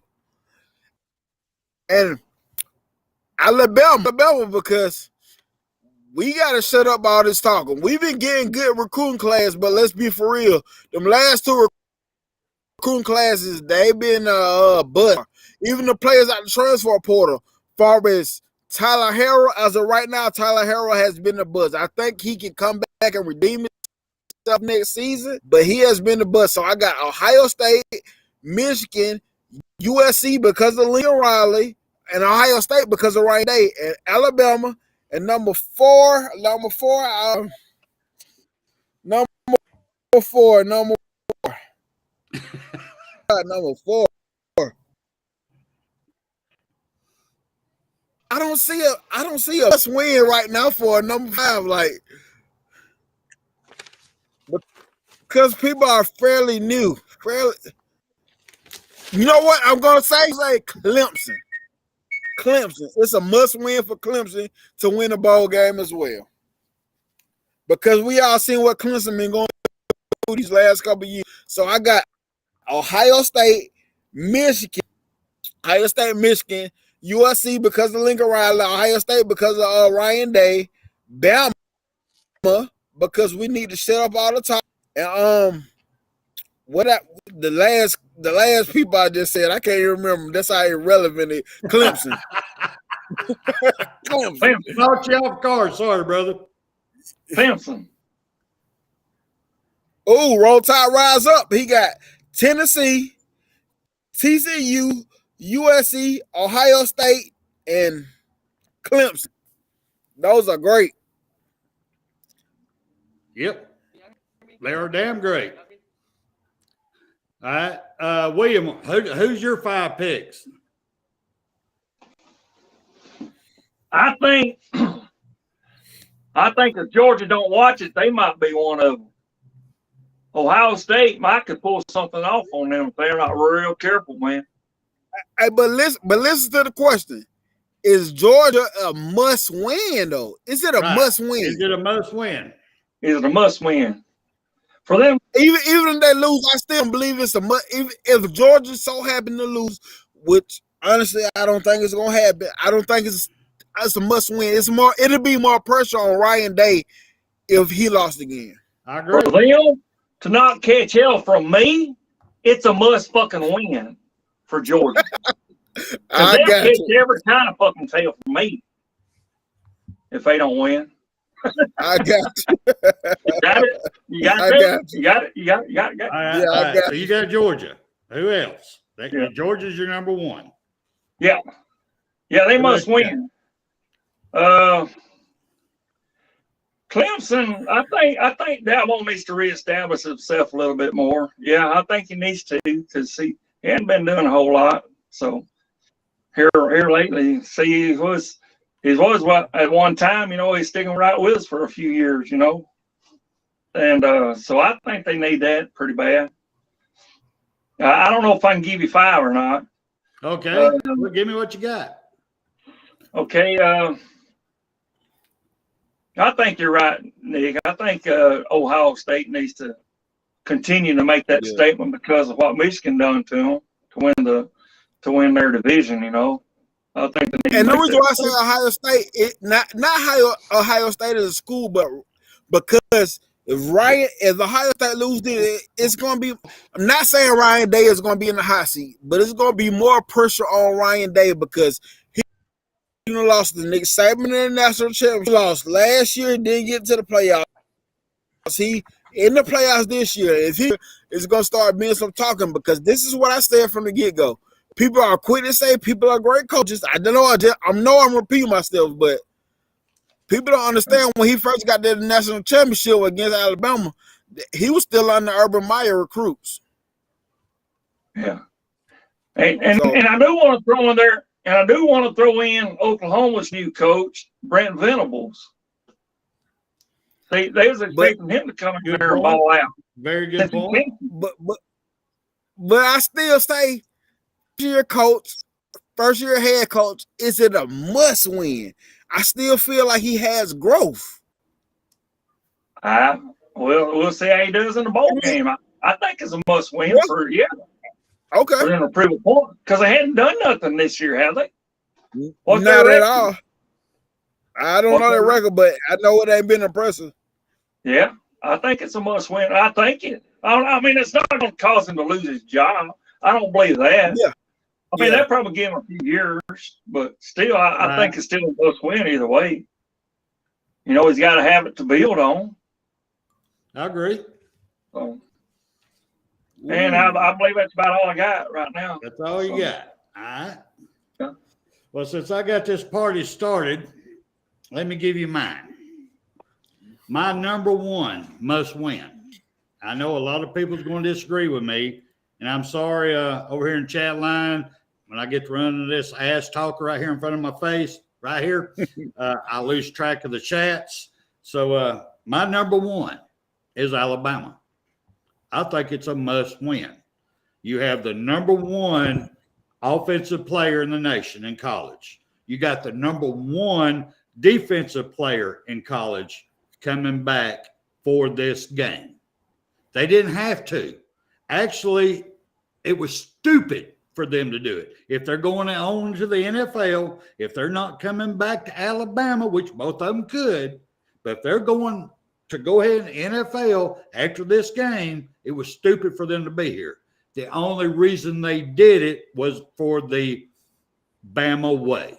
And Alabama, because we got to shut up all this talking. We've been getting good recruiting class, but let's be for real. Them last 2 recruiting classes, they've been bust. Even the players out the transfer portal, far as Tyler Harrell, as of right now, Tyler Harrell has been a buzz. I think he can come back and redeem himself next season, but he has been a buzz. So I got Ohio State, Michigan, USC because of Lincoln Riley, and Ohio State because of Ryan Day, and Alabama, and number four. I don't see a win right now for a number 5, like, because people are fairly new. You know what I'm gonna say? Clemson. It's a must win for Clemson to win a bowl game as well, because we all seen what Clemson been going through these last couple of years. So I got Ohio State, Michigan, USC because of Lincoln Riley, Ohio State because of Ryan Day, Bama because we need to shut up all the time, and the last people I just said, I can't even remember. That's how irrelevant it is. Clemson. Clemson. Knocked you off guard. Sorry, brother. Clemson. Oh, Roll Tide rise up. He got Tennessee, TCU, USC, Ohio State, and Clemson. Those are great. Yep. They are damn great. All right. William, who's your 5 picks? I think if Georgia don't watch it, they might be one of them. Ohio State might could pull something off on them if they're not real careful, man. Hey, but listen to the question. Is Georgia a must win, though? Is it a must win? Is it a must win? Is it a must win? For them, even if they lose, I still believe it's a must. If Georgia so happen to lose, which honestly I don't think it's gonna happen. I don't think it's a must win. It'll be more pressure on Ryan Day if he lost again. I agree. For them to not catch hell from me, it's a must fucking win for Georgia. I got catch you. every kind of fucking tail from me if they don't win. I got you. You got it. You got I it. got You got it. You got it. You got it. All right, Yeah, all I right. got So you got Georgia. Who else? Yeah. Georgia's your number 1. Yeah. Yeah, they Who must else you win. Clemson, I think Dabo needs to reestablish himself a little bit more. Yeah, I think he needs to because he hadn't been doing a whole lot. So here lately, see, he was what at one time, he's sticking right with us for a few years, and so I think they need that pretty bad. I don't know if I can give you 5 or not. Okay, well, give me what you got. Okay, I think you're right, Nick. I think Ohio State needs to continue to make that statement because of what Michigan done to them to win their division. I think they need and to the make reason why I that say Ohio State, not Ohio State as a school, but because if Ohio State loses, it's going to be. I'm not saying Ryan Day is going to be in the hot seat, but it's going to be more pressure on Ryan Day because he lost to Nick Saban in the national championship. He lost last year, didn't get to the playoffs. He in the playoffs this year. If he is going to start being some talking, because this is what I said from the get-go. People are quick to say people are great coaches. I don't know. I'm repeating myself, but people don't understand when he first got the national championship against Alabama, he was still under Urban Meyer recruits. Yeah, and I do want to throw in there, and I do want to throw in Oklahoma's new coach, Brent Venables. They was expecting him to come in there and ball out. Very good point. But I still say, first year head coach, is it a must win? I still feel like he has growth. We'll see how he does in the bowl game. I think it's a must win for Okay. for them to prove a point because they hadn't done nothing this year, have they? Not at all. I don't know their record, but I know it ain't been impressive. Yeah, I think it's a must win. I mean, it's not going to cause him to lose his job. I don't believe that. Yeah. I mean, that probably give him a few years, but still, I think it's still a must win either way. He's got to have it to build on. I agree. So, and I believe that's about all I got right now. That's all you got. All right. Yeah. Well, since I got this party started, let me give you mine. My number one must win. I know a lot of people's going to disagree with me, and I'm sorry over here in chat line, when I get to run into this ass talker right here in front of my face, right here, I lose track of the chats. So my number one is Alabama. I think it's a must win. You have the number one offensive player in the nation in college. You got the number one defensive player in college coming back for this game. They didn't have to. Actually, it was stupid for them to do it. If they're going on to the NFL, if they're not coming back to Alabama, which both of them could, but if they're going to go ahead in NFL after this game, it was stupid for them to be here. The only reason they did it was for the Bama way.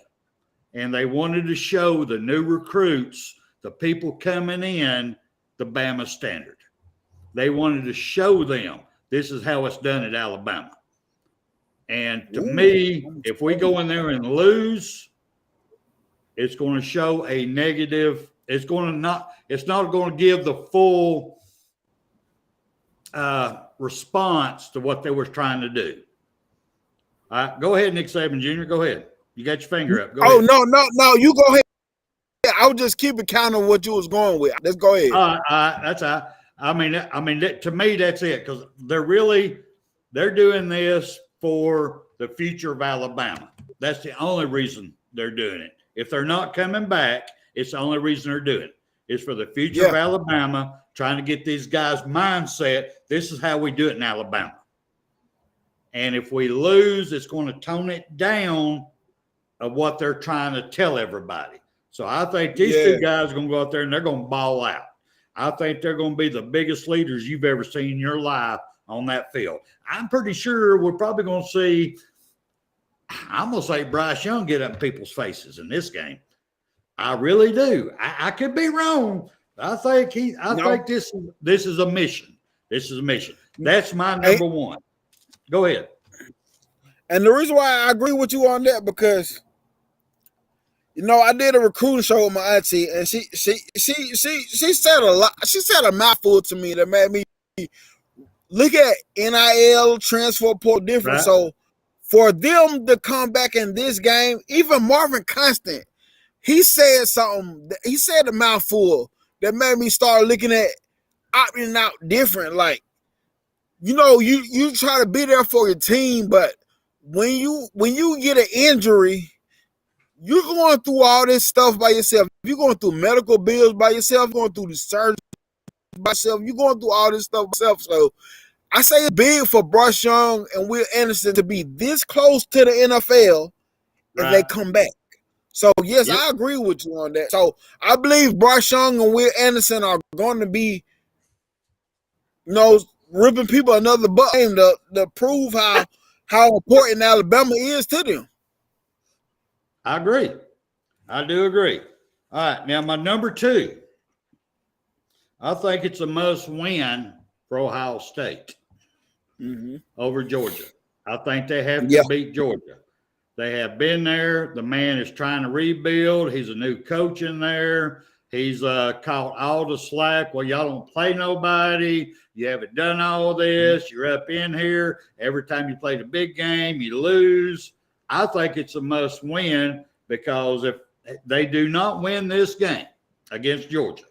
And they wanted to show the new recruits, the people coming in, the Bama standard. They wanted to show them this is how it's done at Alabama. And to me, if we go in there and lose, it's going to show a negative. It's not going to give the full response to what they were trying to do. All right, go ahead, Nick Saban Jr. Go ahead. You got your finger up. Go ahead. No. You go ahead. I was just keeping count on what you was going with. Let's go ahead. That's all right. I mean, to me, that's it, because they're doing this for the future of Alabama. That's the only reason they're doing it. If they're not coming back, it's the only reason they're doing it. It's for the future of Alabama, trying to get these guys' mindset. This is how we do it in Alabama. And if we lose, it's going to tone it down of what they're trying to tell everybody. So I think these two guys are going to go out there and they're going to ball out. I think they're going to be the biggest leaders you've ever seen in your life on that field. I'm pretty sure we're probably going to see, I'm going to say Bryce Young get up in people's faces in this game. I really do. I could be wrong. I think this is a mission. This is a mission. That's my number one. Go ahead. And the reason why I agree with you on that, because I did a recruiting show with my auntie, and she said a lot. She said a mouthful to me that made me look at NIL transfer portal different. Right. So for them to come back in this game, even Marvin Constant, he said something. He said a mouthful that made me start looking at opting out different. Like, you try to be there for your team, but when you get an injury, you're going through all this stuff by yourself. You're going through medical bills by yourself, going through the surgery by yourself. You're going through all this stuff by yourself. So I say it's big for Bryce Young and Will Anderson to be this close to the NFL if they come back. So, yes, Yep. I agree with you on that. So I believe Bryce Young and Will Anderson are going to be, ripping people another butt game to prove how important Alabama is to them. I agree. I do agree. All right. Now, my number 2, I think it's a must win for Ohio State over Georgia. I think they have to beat Georgia. They have been there. The man is trying to rebuild. He's a new coach in there. He's caught all the slack. Well, y'all don't play nobody. You haven't done all this. You're up in here. Every time you play the big game, you lose. I think it's a must win because if they do not win this game against Georgia,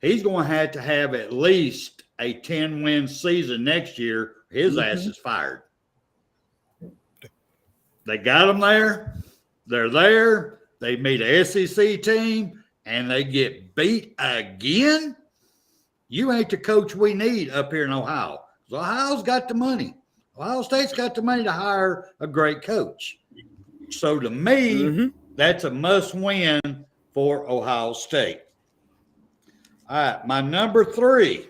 he's going to have at least a 10-win season next year. His ass is fired. They got him there. They're there. They meet a SEC team, and they get beat again. You ain't the coach we need up here in Ohio. So Ohio's got the money. Ohio State's got the money to hire a great coach. So to me, that's a must-win for Ohio State. All right, my number 3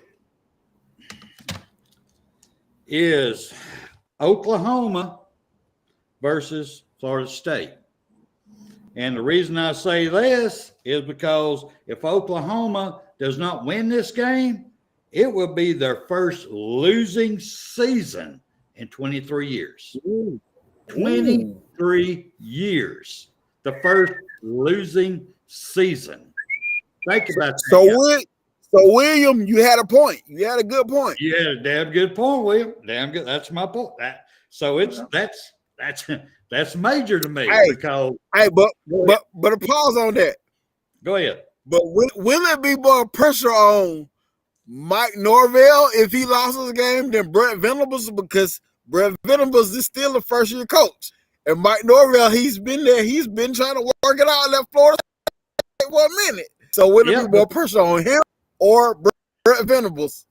is Oklahoma versus Florida State. And the reason I say this is because if Oklahoma does not win this game, it will be their first losing season in 23 years. 23 years. The first losing season. Think about that. So, William, you had a point. You had a good point. You had a damn good point, William. Damn good. That's my point. So that's major to me because. Hey, but a pause on that. Go ahead. But will it be more pressure on Mike Norvell if he lost his game than Brett Venables? Because Brett Venables is still a first-year coach. And Mike Norvell, he's been there. He's been trying to work it out in that Florida State for a minute. So will it be more pressure on him or Brett Venables?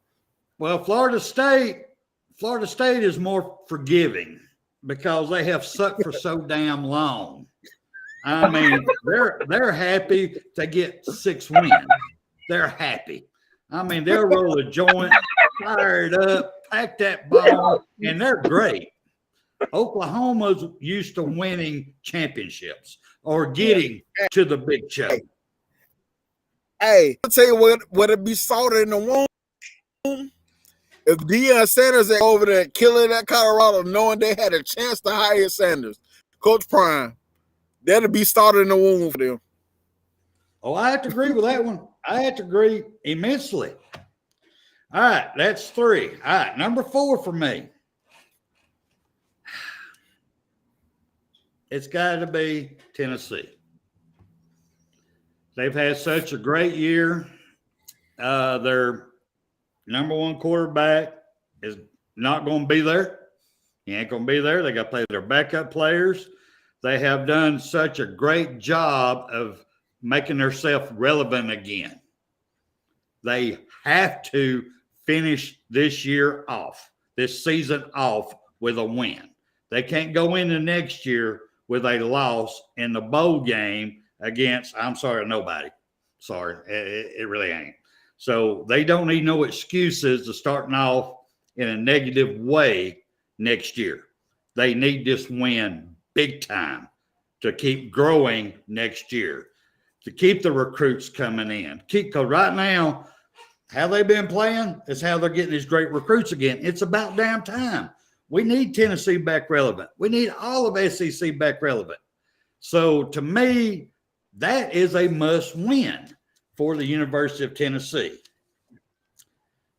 Well, Florida State is more forgiving because they have sucked for so damn long. I mean, they're happy to get 6 wins. They're happy. I mean, they'll roll a joint, fire it up, pack that ball, and they're great. Oklahoma's used to winning championships or getting to the big show. Hey, I'll tell you what would be salted in the womb if Deion Sanders ain't over there killing that Colorado, knowing they had a chance to hire Sanders, Coach Prime. That'll be started in the womb for them. Oh, I have to agree with that one. I have to agree immensely. All right, that's 3. All right, number 4 for me. It's got to be Tennessee. They've had such a great year. Their number 1 quarterback is not going to be there. He ain't going to be there. They got to play their backup players. They have done such a great job of making themselves relevant again. They have to finish this season off with a win. They can't go into next year with a loss in the bowl game against, nobody. Sorry, it really ain't. So they don't need no excuses to starting off in a negative way next year. They need this win big time to keep growing next year, to keep the recruits coming in. Because right now, how they've been playing is how they're getting these great recruits again. It's about damn time. We need Tennessee back relevant. We need all of SEC back relevant. So to me, that is a must win for the University of Tennessee.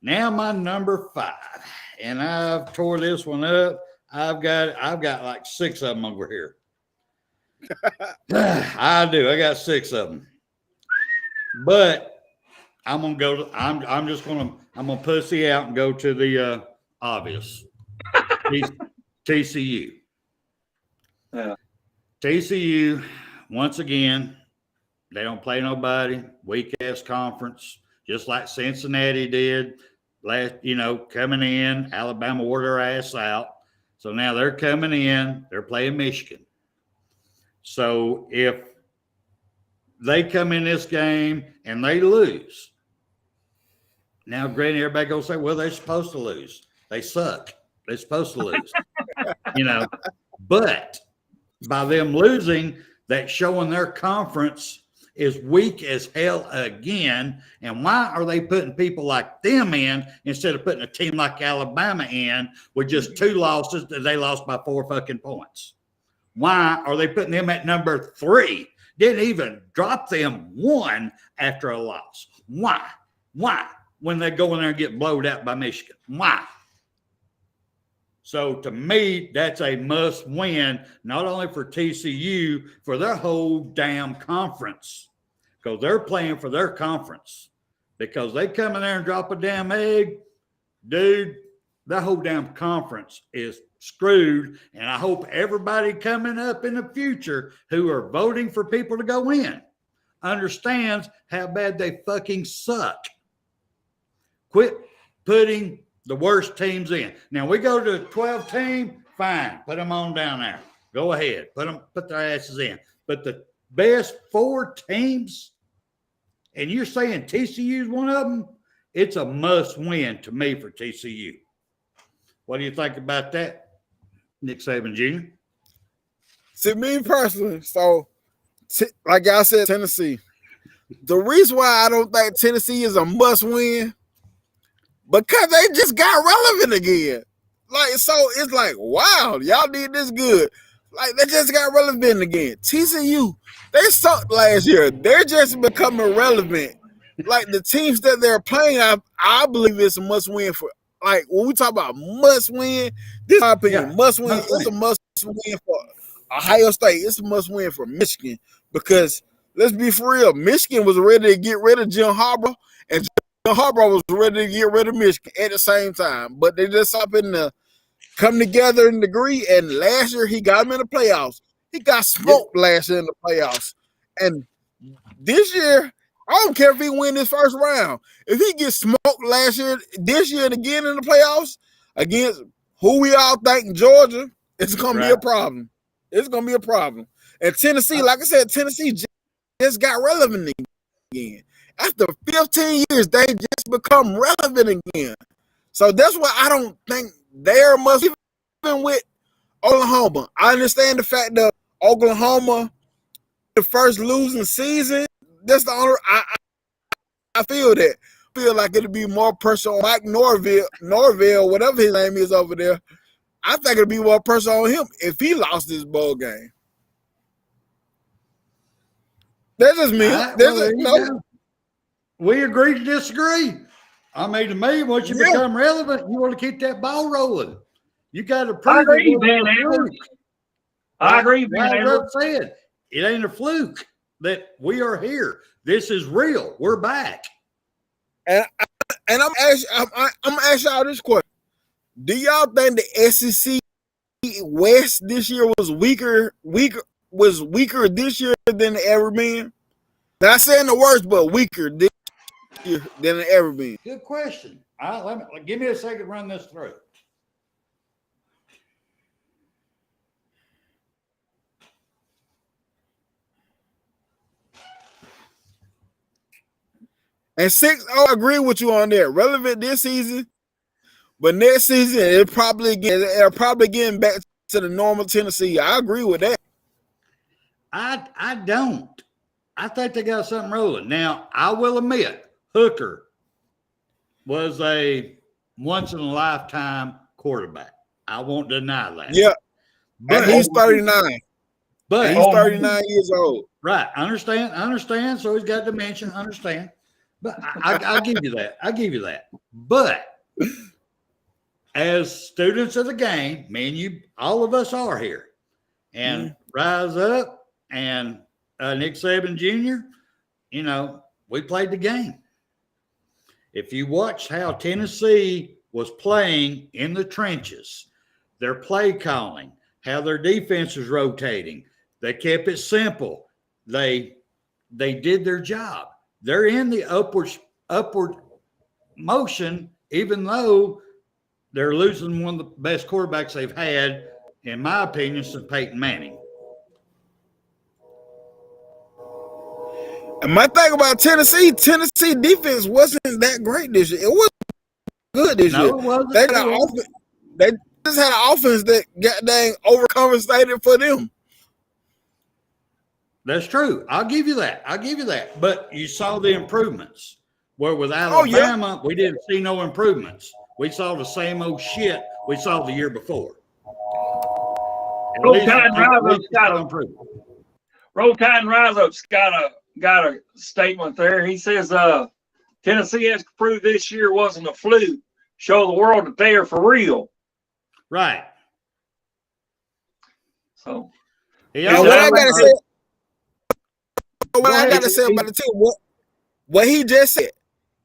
Now my number 5, and I've tore this one up. I've got like 6 of them over here. I do. I got 6 of them. But I'm gonna go to. I'm gonna pussy out and go to the obvious. TCU. Yeah. TCU. Once again, they don't play nobody. Weak ass conference, just like Cincinnati did last. Coming in, Alabama wore their ass out. So now they're coming in. They're playing Michigan. So if they come in this game and they lose, now granted, everybody gonna say, well, they're supposed to lose. They suck. They're supposed to lose. But by them losing, that's showing their conference is weak as hell again. And why are they putting people like them in instead of putting a team like Alabama in with just 2 losses that they lost by 4 fucking points? Why are they putting them at number 3? Didn't even drop them 1 after a loss. Why? When they go in there and get blowed out by Michigan? Why? So to me, that's a must win, not only for TCU, for their whole damn conference, because they're playing for their conference. Because they come in there and drop a damn egg, dude, that whole damn conference is screwed. And I hope everybody coming up in the future who are voting for people to go in understands how bad they fucking suck. Quit putting the worst teams in. Now we go to a 12 team, fine. Put them on down there. Go ahead. Put their asses in. But the best 4 teams, and you're saying TCU is one of them, it's a must win to me for TCU. What do you think about that, Nick Saban Jr.? See, me personally, so like I said, Tennessee. The reason why I don't think Tennessee is a must win, because they just got relevant again. So it's like, wow, y'all did this good. Like, they just got relevant again. TCU, they sucked last year. They're just becoming relevant. Like, the teams that they're playing, I believe it's a must win for. Like, when we talk about must win, this is my opinion. Must win. It's a must win for Ohio State. It's a must win for Michigan. Because let's be for real, Michigan was ready to get rid of Jim Harbaugh, and Jim Harbaugh was ready to get rid of Michigan at the same time. But they just happened to come together and agree. And last year, he got him in the playoffs. He got smoked last year in the playoffs. And this year, I don't care if he win this first round. If he gets smoked last year, this year, and again in the playoffs against who we all think Georgia, it's going to be a problem. It's going to be a problem. And Tennessee, like I said, Tennessee just got relevant again. After 15 years, they just become relevant again. So that's why I don't think they're must even with Oklahoma. I understand the fact that Oklahoma, the first losing season, that's the only I feel that. I feel like it'll be more pressure on Mike Norvell, whatever his name is over there. I think it'll be more pressure on him if he lost this bowl game. That's just me. We agree to disagree. I mean, to me, once you become relevant, you want to keep that ball rolling. You got to prove I agree, it. Ben Edwards. I agree, Ben Edwards. Said it ain't a fluke that we are here. This is real. We're back. And I'm gonna ask y'all this question: do y'all think the SEC West this year was weaker this year than it ever been? Not saying the worst, but weaker this year than it ever been. Good question. Give me a second to run this through. And 6, I agree with you on that. Relevant this season, but next season they're probably getting back to the normal Tennessee. I agree with that. I don't. I think they got something rolling. Now, I will admit, Hooker was a once-in-a-lifetime quarterback. I won't deny that. Yeah, but he's 39. But he's 39 years old. Right. I understand. So he's got dementia. Understand. But I'll give you that. I'll give you that. But as students of the game, me and you, all of us are here. And Rise Up and Nick Saban Jr., you know, we played the game. If you watch how Tennessee was playing in the trenches, their play calling, how their defense was rotating, they kept it simple. They did their job. They're in the upward motion, even though they're losing one of the best quarterbacks they've had, in my opinion, since Peyton Manning. And my thing about Tennessee defense wasn't that great this year. It wasn't good this year. It wasn't. They just had an offense that got dang overcompensated for them. That's true. I'll give you that. But you saw the improvements. Where with Alabama, we didn't see no improvements. We saw the same old shit we saw the year before. Roll Tide and Rise Up's got a statement there. He says Tennessee has to prove this year wasn't a fluke. Show the world that they are for real. Right. So what I gotta say about the team, what he just said,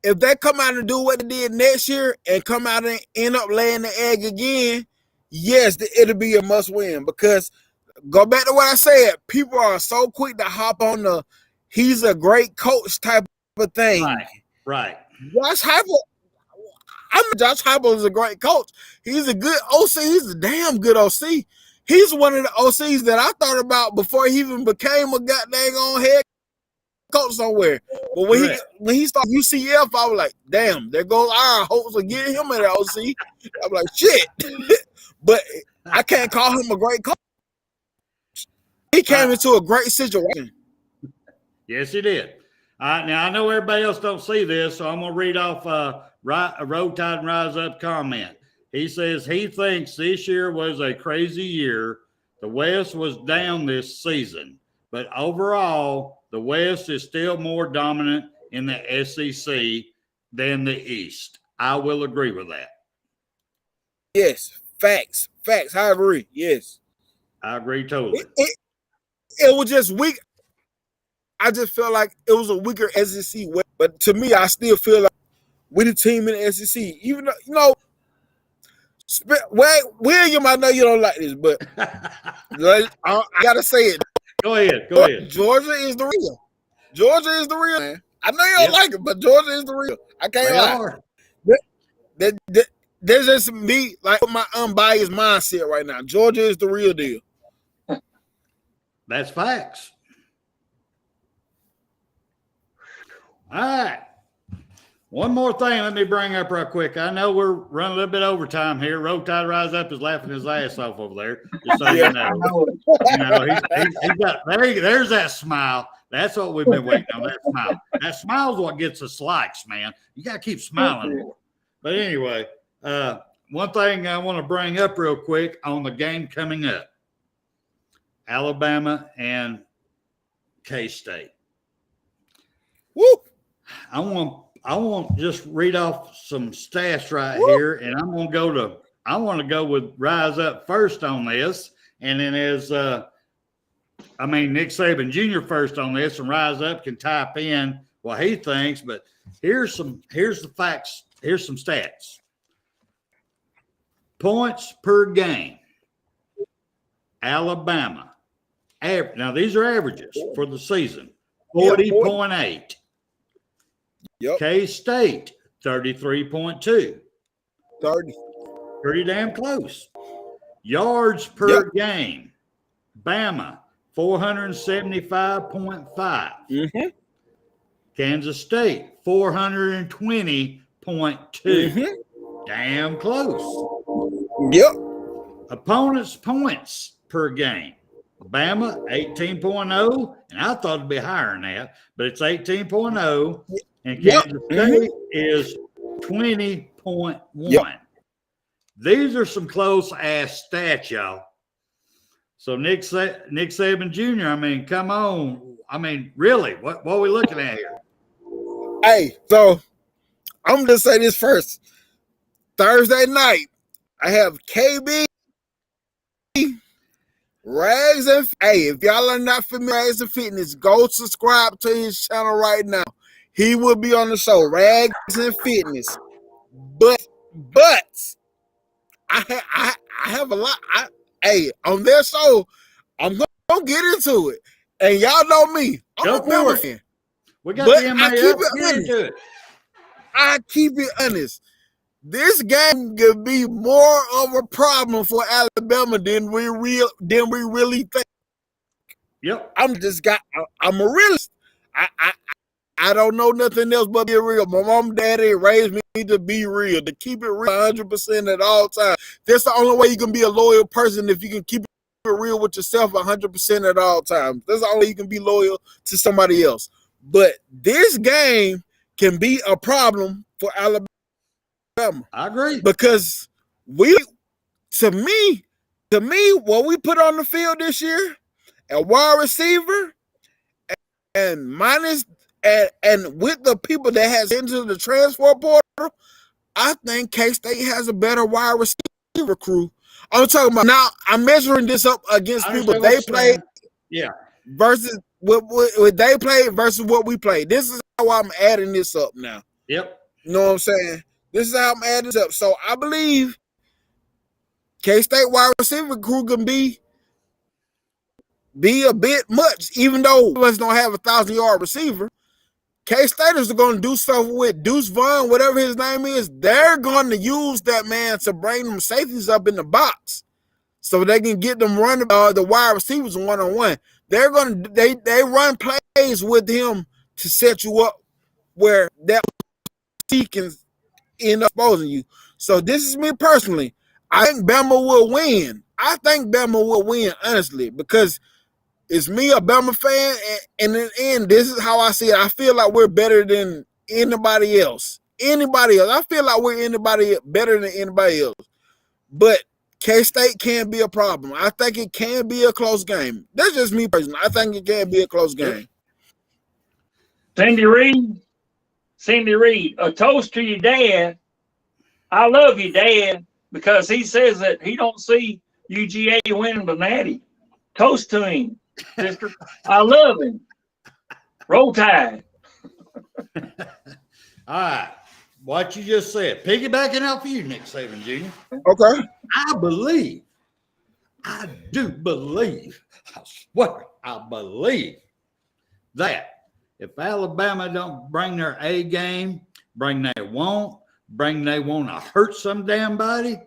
if they come out and do what they did next year and come out and end up laying the egg again, yes, it'll be a must win. Because go back to what I said, people are so quick to hop on the he's a great coach type of thing. Right. Josh Heupel is a great coach. He's a good OC. He's a damn good OC. He's one of the OCs that I thought about before he even became a goddamn on head coach somewhere. But when he started UCF, I was like, damn, there goes our hopes of getting him in the OC. I'm like, shit. But I can't call him a great coach. He came into a great situation. Yes, he did. Now, I know everybody else don't see this, so I'm going to read off Roll Tide and Rise Up comment. He says he thinks this year was a crazy year. The West was down this season, but overall, the West is still more dominant in the SEC than the East. I will agree with that. Yes, facts. I agree. Yes, I agree totally. It was just weak. I just felt like it was a weaker SEC West, but to me, I still feel like we're the team in the SEC. Even though, William, I know you don't like this, but I gotta say it. Go ahead. Georgia is the real, man. I know you don't like it, but Georgia is the real. I can't lie. There's just me, like my unbiased mindset right now. Georgia is the real deal. That's facts. All right. One more thing let me bring up real quick. I know we're running a little bit overtime here. Roll Tide Rise Up is laughing his ass off over there. Just so you know. He's got, there's that smile. That's what we've been waiting on, that smile. That smile's what gets us likes, man. You got to keep smiling more. But anyway, one thing I want to bring up real quick on the game coming up. Alabama and K-State. Woo! I want to just read off some stats right here, and I want to go with Rise Up first on this, and then Nick Saban Jr. first on this, and Rise Up can type in what he thinks. But here's the facts. Here's some stats. Points per game. Alabama. Now these are averages for the season. 40.8. Yep. K-State, 33.2. 30. Pretty damn close. Yards per game. Bama, 475.5. Mm-hmm. Kansas State, 420.2. Mm-hmm. Damn close. Yep. Opponents' points per game. Bama, 18.0. And I thought it'd be higher than that, but it's 18.0. And Kansas State is 20.1. Yep. These are some close-ass stats, y'all. So Nick Saban Jr., I mean, come on. I mean, really, what are we looking at here? Hey, so I'm gonna say this first. Thursday night, I have KB, Rags, and hey, if y'all are not familiar with Rags and Fitness, go subscribe to his channel right now. He will be on the show, Rags and Fitness. But I have a lot. On their show, I'm gonna get into it. And y'all know me. I'm a Bama fan. We got But the I MA keep up. it Get honest. into it. I keep it honest. This game could be more of a problem for Alabama than we really think. Yep. I'm a realist. I don't know nothing else but be real. My mom and daddy raised me to be real, to keep it real 100% at all times. That's the only way you can be a loyal person, if you can keep it real with yourself 100% at all times. That's the only way you can be loyal to somebody else. But this game can be a problem for Alabama. I agree. Because to me, what we put on the field this year, a wide receiver, and minus and with the people that has into the transfer portal, I think K-State has a better wide receiver crew. I'm talking about now. I'm measuring this up against people they played, versus what they played versus what we played. This is how I'm adding this up now. Yep. You know what I'm saying? This is how I'm adding this up. So I believe K-State wide receiver crew can be a bit much, even though us don't have a 1,000-yard receiver. K-Staters are going to do stuff with Deuce Vaughn, whatever his name is. They're going to use that man to bring them safeties up in the box, so they can get them running the wide receivers one-on-one. They're going to they run plays with him to set you up where that he can end up exposing you. So this is me personally. I think Bama will win. I think Bama will win, honestly, because it's me, a Bama fan, and in the end, this is how I see it. I feel like we're better than anybody else. I feel like we're better than anybody else. But K-State can be a problem. I think it can be a close game. That's just me personally. I think it can be a close game. Cindy Reed, a toast to your dad. I love you, Dad, because he says that he don't see UGA winning the Natty. Toast to him, sister. I love him. Roll Tide. All right. What you just said. Piggybacking out for you, Nick Saban Jr. Okay. I do believe, I swear, I believe that if Alabama don't bring their A game, bring they want to hurt some damn body,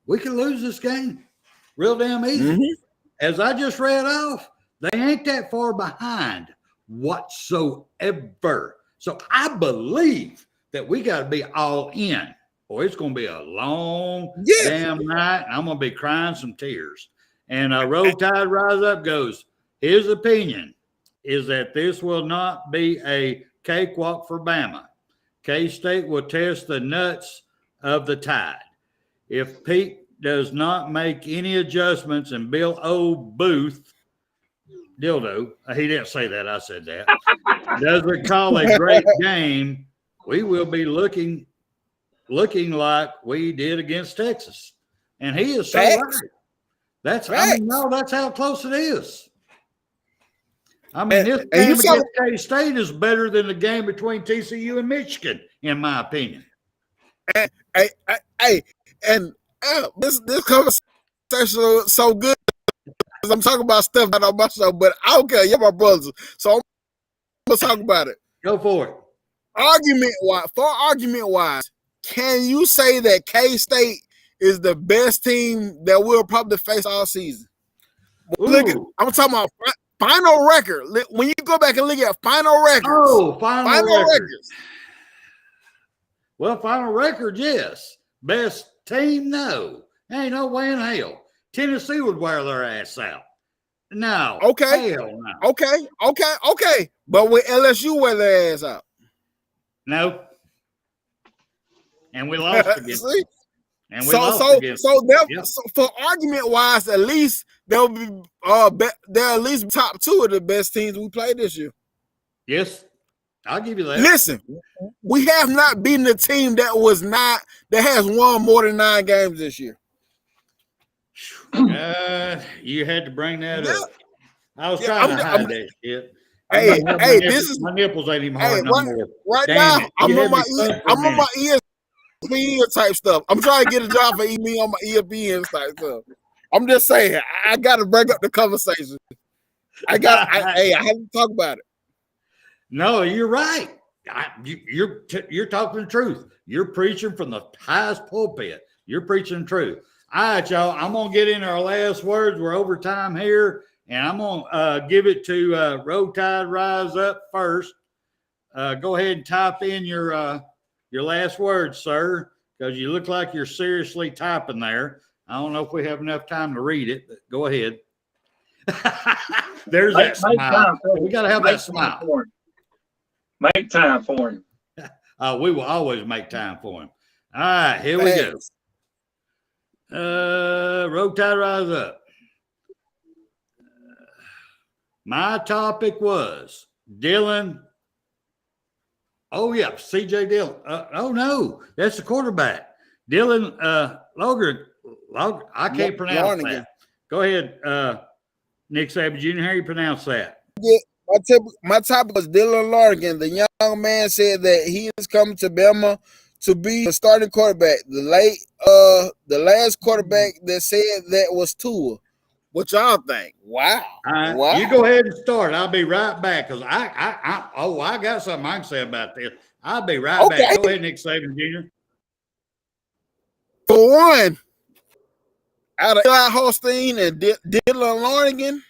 we can lose this game real damn easy. Mm-hmm. As I just read off, they ain't that far behind whatsoever. So I believe that we got to be all in. Boy, it's going to be a long damn night, and I'm going to be crying some tears. And Roll Tide Rise Up goes, his opinion is that this will not be a cakewalk for Bama. K-State will test the nuts of the Tide. If Pete does not make any adjustments and Bill O. Booth, Dildo, he didn't say that, I said that, doesn't call a great game, we will be looking like we did against Texas. And he is so right. That's how close it is. I mean, this game against K-State is better than the game between TCU and Michigan, in my opinion. This conversation is so good because I'm talking about stuff not on my show, but I don't care. You're my brothers, so I'm gonna talk about it. Go for it. Argument wise, can you say that K-State is the best team that we'll probably face all season? Look, I'm talking about final record. When you go back and look at final records. Final records. Well, final record, yes. Best team, no. Ain't no way in hell. Tennessee would wear their ass out. No. Okay. Hell no. Okay. But with LSU wear their ass out. No. And we lost again. See? So for argument wise, at least they'll be they're at least top 2 of the best teams we played this year. Yes, I'll give you that. Listen, we have not beaten a team that has won more than 9 games this year. You had to bring that up. I was trying to hide that shit. Hey, my nipples ain't even hard no more. Right Damn now, it. I'm You on had me stuck for a minute. ESPN type stuff. I'm trying to get a job for me on my ESPN type stuff. I'm just saying, I got to break up the conversation. I have to talk about it. No, you're right. You're talking the truth. You're preaching from the highest pulpit. You're preaching the truth. All right, y'all. I'm gonna get in our last words. We're over time here, and I'm gonna give it to Roll Tide Rise Up first. Go ahead and type in your last words, sir, because you look like you're seriously typing there. I don't know if we have enough time to read it, but go ahead. There's that smile. We got to have that smile. Make time for him. We will always make time for him. All right, here we go. Roll Tide Rise Up. My topic was Dylan. Oh, yeah, CJ Dillon. Oh, no, that's the quarterback. Dylan Lonergan. I can't pronounce that. Go ahead, Nick Saban Jr. How you pronounce that? Yeah, my topic was Dylan Lonergan. The young man said that he is coming to Bama to be a starting quarterback. The last quarterback that said that was Tua. What y'all think? Wow. Wow. You go ahead and start. I'll be right back because I got something I can say about this. I'll be right back. Go ahead, Nick Saban Jr. For one, out of Eli Holstein and Dylan Lonergan,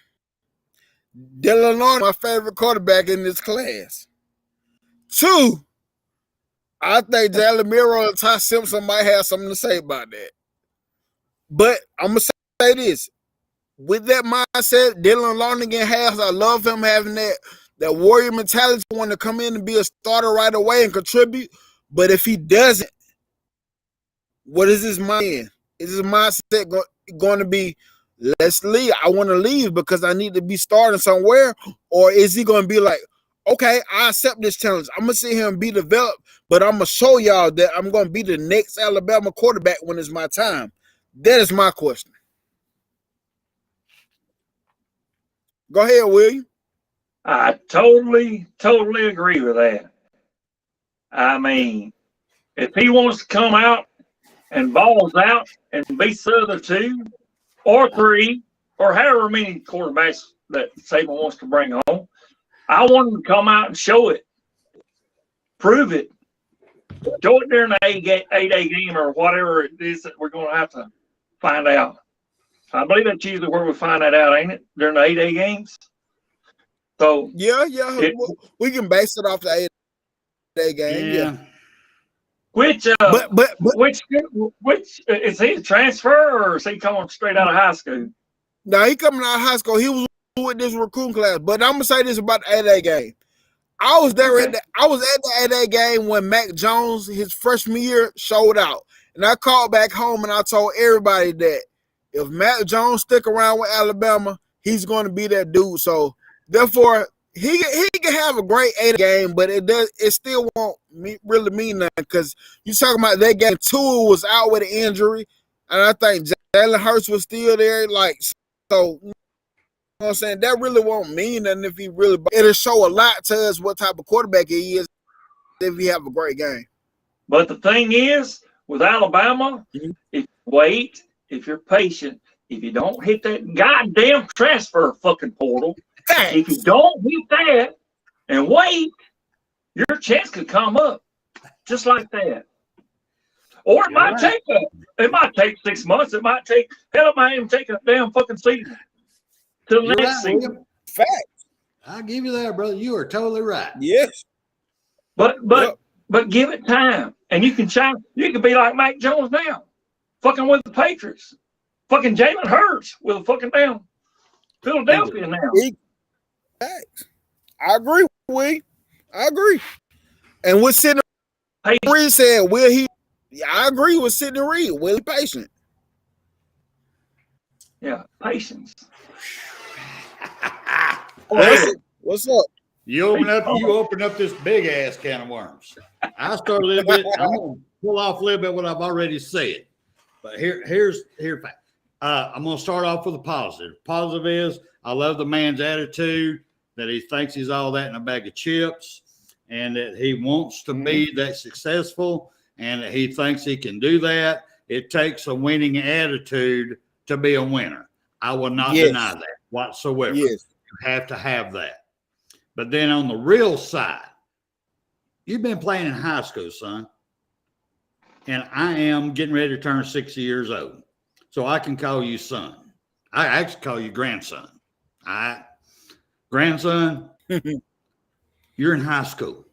my favorite quarterback in this class. 2, I think Jalen Milroe and Ty Simpson might have something to say about that. But I'm going to say this. With that mindset Dylan Lonergan has, I love him having that warrior mentality, want to come in and be a starter right away and contribute. But if he doesn't, what is his mind? Is his mindset going to be, let's leave? I want to leave because I need to be starting somewhere. Or is he going to be like, okay, I accept this challenge. I'm going to sit here and be developed, but I'm going to show y'all that I'm going to be the next Alabama quarterback when it's my time. That is my question. Go ahead, William. I totally agree with that. I mean, if he wants to come out and balls out and beats the other 2 or 3 or however many quarterbacks that Saban wants to bring on, I want him to come out and show it. Prove it. Show it during the 8-day game or whatever it is that we're going to have to find out. I believe that's usually where we find that out, ain't it? During the 8-day games. So yeah, we can base it off the 8-day game. Yeah. Which is he a transfer or is he coming straight out of high school? No, he coming out of high school. He was with this recruiting class. But I'm gonna say this about the 8-day game. I was there at the 8-day game when Mac Jones, his freshman year, showed out. And I called back home and I told everybody that if Mac Jones stick around with Alabama, he's going to be that dude. So therefore, he can have a great 8 game, but it still won't really mean nothing because you talking about that game. Tua was out with an injury, and I think Jalen Hurts was still there. So you know what I'm saying? That really won't mean nothing if he really. It'll show a lot to us what type of quarterback he is if he have a great game. But the thing is, with Alabama, if you wait, if you're patient, if you don't hit that goddamn transfer fucking portal, if you don't hit that and wait, your chance could come up just like that. Or it might take 6 months. It might even take a damn fucking season till next season. Facts. I'll give you that, brother. You are totally right. Yes. But give it time. And you can be like Mac Jones now. Fucking with the Patriots. Fucking Jalen Hurts with a fucking damn Philadelphia now. Facts. I agree, I agree. And what Sidney Reed said, I agree with Sidney Reed. Will he patient? Yeah, patience. What's up? You open up this big ass can of worms. I start a little bit. I'm gonna pull off a little bit what I've already said, but here's fact. I'm gonna start off with a positive. Positive is I love the man's attitude that he thinks he's all that in a bag of chips, and that he wants to be that successful, and that he thinks he can do that. It takes a winning attitude to be a winner. I will not deny that whatsoever. Yes. You have to have that. But then on the real side, you've been playing in high school, son. And I am getting ready to turn 60 years old. So I can call you son. I actually call you grandson. All right. Grandson, you're in high school.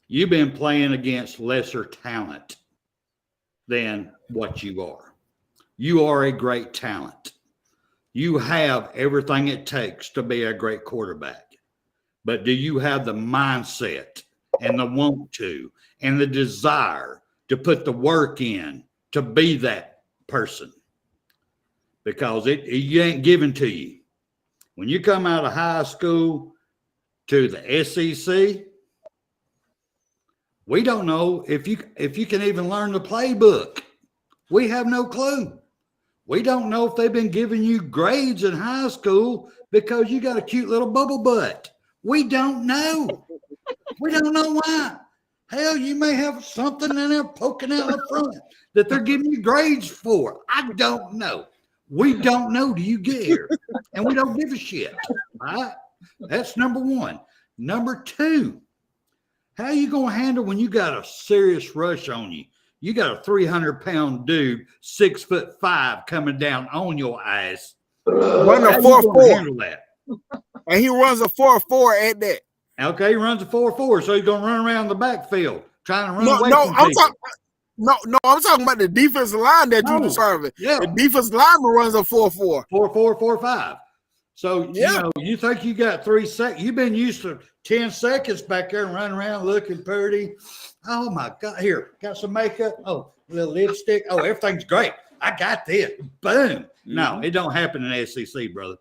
You've been playing against lesser talent than what you are. You are a great talent. You have everything it takes to be a great quarterback. But do you have the mindset and the want to and the desire to put the work in to be that person? Because it ain't given to you. When you come out of high school to the SEC, we don't know if you can even learn the playbook. We have no clue. We don't know if they've been giving you grades in high school because you got a cute little bubble butt. We don't know. We don't know why. Hell, you may have something in there poking out the front that they're giving you grades for. I don't know. We don't know till you get here. And we don't give a shit. All right? That's number one. Number two, how are you going to handle when you got a serious rush on you? You got a 300-pound dude, 6'5", coming down on your ass. Run a 4.4. And he runs a 4.4 at that. Okay, he runs a 4.4, so he's gonna run around the backfield trying to run away from people. I'm talking about the defensive line that you described. Yeah. The defensive lineman runs a 4.4. 4.4, 4.5. So you think you got 3 seconds? You've been used to 10 seconds back there and running around looking pretty. Oh my God! Here, got some makeup. Oh, a little lipstick. Oh, everything's great. I got this. Boom. No, it don't happen in SEC, brother.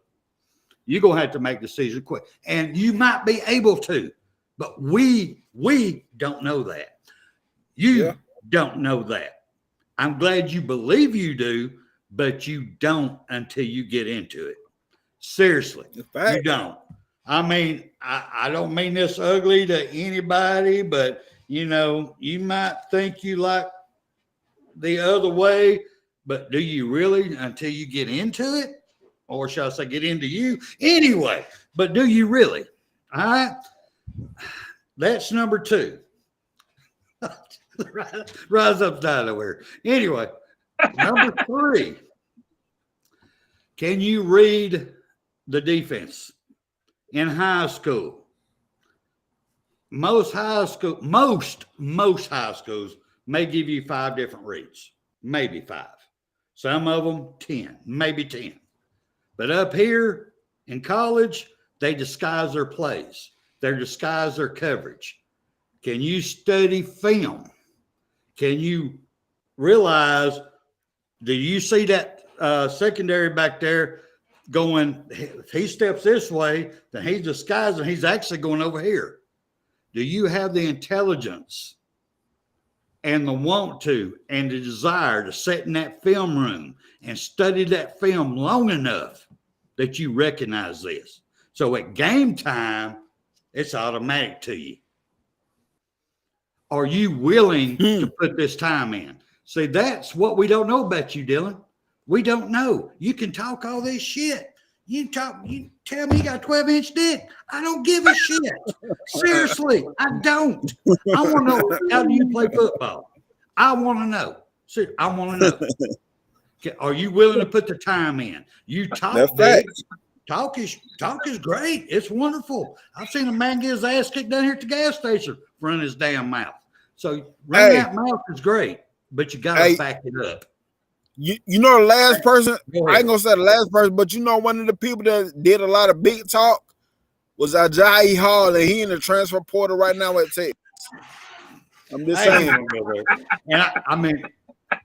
You're going to have to make decisions quick. And you might be able to, but we don't know that. You don't know that. I'm glad you believe you do, but you don't until you get into it. Seriously, you don't. I mean, I don't mean this ugly to anybody, but, you know, you might think you like the other way, but do you really until you get into it? Or shall I say get into you? Anyway, but do you really? All right. That's number two. Rise up out of here. Anyway, number three. Can you read the defense in high school? Most high schools may give you 5 different reads, maybe 5. Some of them 10, maybe 10. But up here in college, they disguise their plays. They disguise their coverage. Can you study film? Can you realize, do you see that secondary back there going, if he steps this way, then he's disguising, he's actually going over here. Do you have the intelligence and the want to and the desire to sit in that film room and study that film long enough that you recognize this? So at game time, it's automatic to you. Are you willing to put this time in? See, that's what we don't know about you, Dylan. We don't know. You can talk all this shit. You tell me you got a 12-inch dick. I don't give a shit. Seriously, I don't. I want to know, how do you play football? I want to know. Seriously, I want to know. Are you willing to put the time in? You talk big. Talk is great. It's wonderful. I've seen a man get his ass kicked down here at the gas station running his damn mouth. So running that mouth is great, but you got to back it up. You know the last person, I ain't gonna say the last person, but you know one of the people that did a lot of big talk was Ajayi Hall, and he in the transfer portal right now at Texas. I'm just saying. And I mean,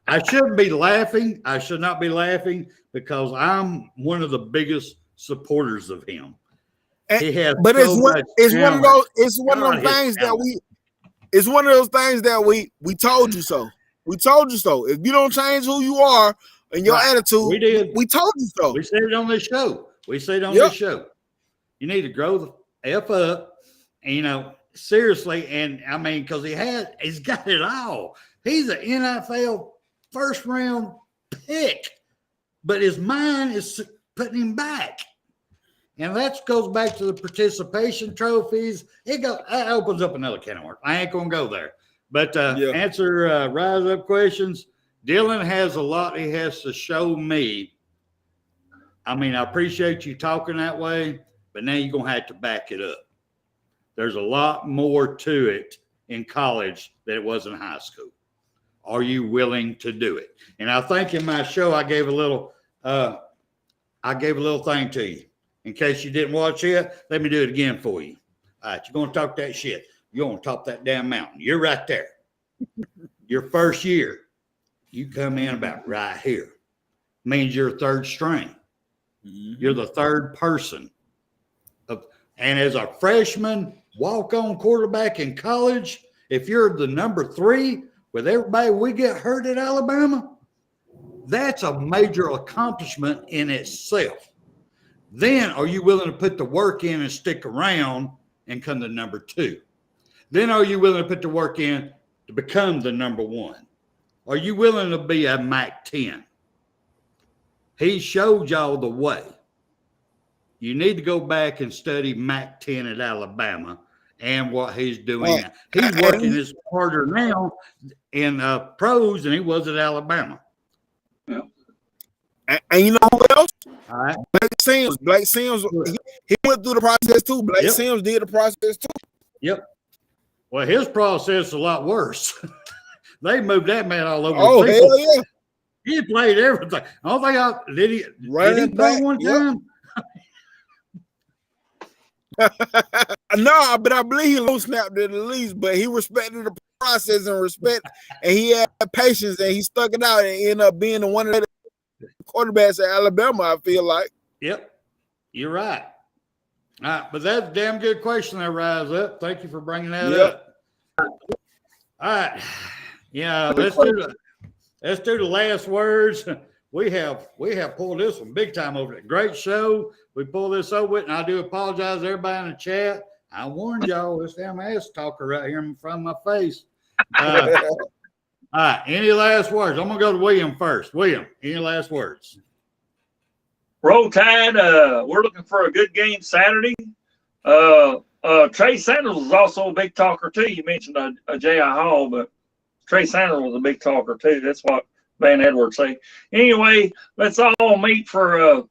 I shouldn't be laughing. I should not be laughing because I'm one of the biggest supporters of him. And, He has but so much it's one of talent. those it's one God, of those his things that talent. it's one of those things that we told you so. We told you so. If you don't change who you are and your Right. attitude, We did. we told you so. We said it on this show. Yep. This show. You need to grow the F up, seriously. And I mean, because he's got it all. He's an NFL first round pick, but his mind is putting him back. And that goes back to the participation trophies. It opens up another can of worms. I ain't going to go there. But answer Rise Up questions. Dylan has a lot he has to show me. I mean, I appreciate you talking that way, but now you're going to have to back it up. There's a lot more to it in college than it was in high school. Are you willing to do it? And I think in my show, I gave a little thing to you. In case you didn't watch it, let me do it again for you. All right, you're going to talk that shit. You're going to top that damn mountain. You're right there. Your first year, you come in about right here. Means you're third string. You're the third person. And as a freshman, walk-on quarterback in college, if you're the number 3 with everybody we get hurt at Alabama, that's a major accomplishment in itself. Then are you willing to put the work in and stick around and come to number 2? Then are you willing to put the work in to become the number 1? Are you willing to be a MAC 10? He showed y'all the way. You need to go back and study MAC 10 at Alabama and what he's doing. He's working his harder now in pros than he was at Alabama. Yeah. And you know who else? All right. Blake Sims, he went through the process too. Blake Sims did the process too. Yep. Well, his process is a lot worse. They moved that man all over. Oh, hell yeah. He played everything. I don't think did he play one time? No, but I believe he low snapped it at least, but he respected the process and he had patience and he stuck it out and ended up being one of the quarterbacks at Alabama, I feel like. Yep, you're right. All right, but that's a damn good question there, Rise Up. Thank you for bringing that up. All right. Yeah, let's do the last words. We have pulled this one big time over it. Great show. We pulled this over with, and I do apologize to everybody in the chat. I warned y'all, this damn ass talker right here in front of my face. All right, any last words? I'm gonna go to William first. William, any last words? Roll Tide, we're looking for a good game Saturday. Trey Sanders was also a big talker too. You mentioned J.I. Hall, but Trey Sanders was a big talker too. That's what Van Edwards say. Anyway, let's all meet for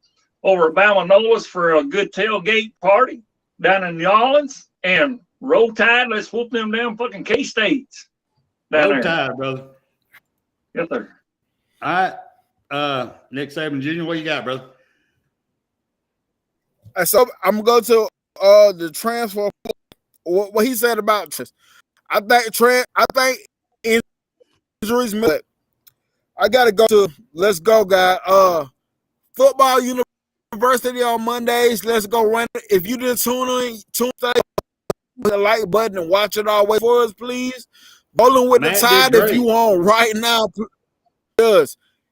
over at Bama Noah's for a good tailgate party down in New Orleans. And Roll Tide, let's whoop them damn fucking K-States down Roll there. Tide, brother. Yes, sir. All right. Nick Saban Jr., what you got, brother? So I'm going to go to the transfer. What he said about this. I think injuries, but I gotta go to let's go, guy. Football University on Mondays. Let's go run it. If you didn't tune the like button and watch it all the way for us, please. Rolling with the Tide. If you on right now,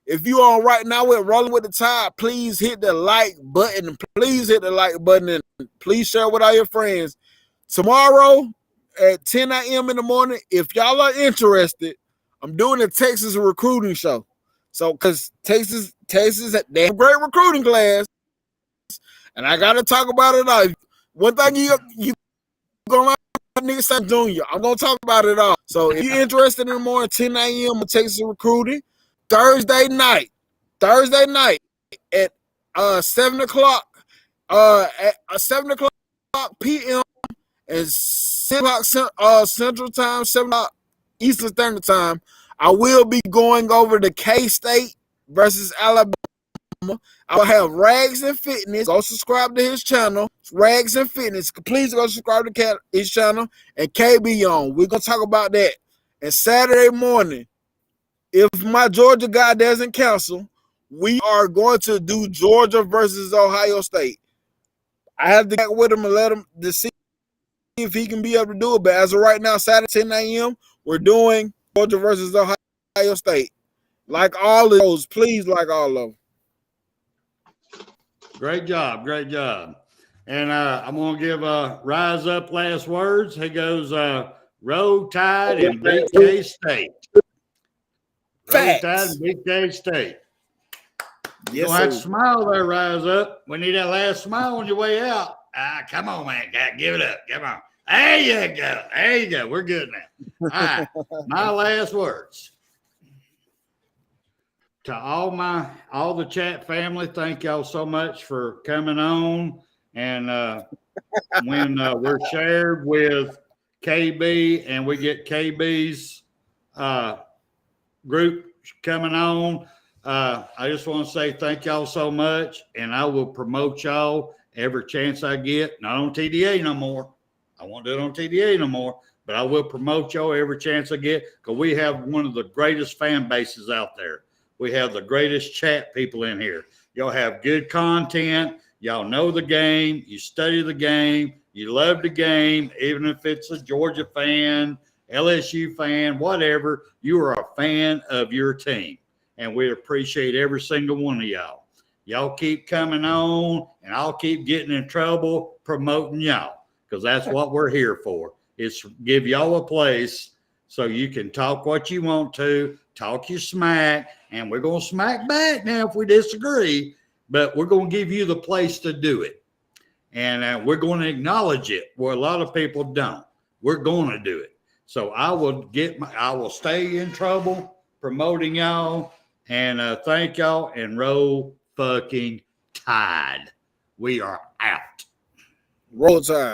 if you on right now with Rolling with the Tide, please hit the like button. Please hit the like button and please share with all your friends. Tomorrow at 10 a.m. in the morning, if y'all are interested, I'm doing a Texas recruiting show. So, because Texas, they have a great recruiting class, and I got to talk about it all. One thing you going to Nick Saban Jr., I'm going to talk about it all. So, if you're interested in the morning, 10 a.m. with Texas recruiting, Thursday night at 7 o'clock, at 7 o'clock p.m. and 6 o'clock Central Time, 7 o'clock Eastern Standard Time, I will be going over to K-State versus Alabama. I will have Rags and Fitness. Go subscribe to his channel, Rags and Fitness. Please go subscribe to his channel and KB on. We're going to talk about that. And Saturday morning, if my Georgia guy doesn't cancel, We are going to do Georgia versus Ohio State. I have to get with him and let him to see if he can be able to do it. But as of right now, Saturday 10 a.m., we're doing Georgia versus Ohio State. Like all of those, please like all of them. Great job. Great job. And I'm going to give Rise Up last words. He goes, Roll Tide and beat K-State. Roll Tide and beat K-State. You don't have to smile there, Rise Up. We need that last smile on your way out. Come on, man. Give it up. Come on. There you go. There you go. We're good now. All right. My last words. To all the chat family, thank y'all so much for coming on. And when we're shared with KB and we get KB's group coming on, I just want to say thank y'all so much. And I will promote y'all every chance I get. Not on TDA no more. I won't do it on TDA no more. But I will promote y'all every chance I get because we have one of the greatest fan bases out there. We have the greatest chat people in here. Y'all have good content. Y'all know the game. You study the game. You love the game, even if it's a Georgia fan, LSU fan, whatever. You are a fan of your team, and we appreciate every single one of y'all. Y'all keep coming on, and I'll keep getting in trouble promoting y'all because that's what we're here for. It's give y'all a place so you can talk what you want to, talk your smack, and we're going to smack back now if we disagree, but we're going to give you the place to do it. And we're going to acknowledge it where a lot of people don't. We're going to do it. So I will stay in trouble promoting y'all, and thank y'all, and Roll fucking Tide. We are out. Roll Tide.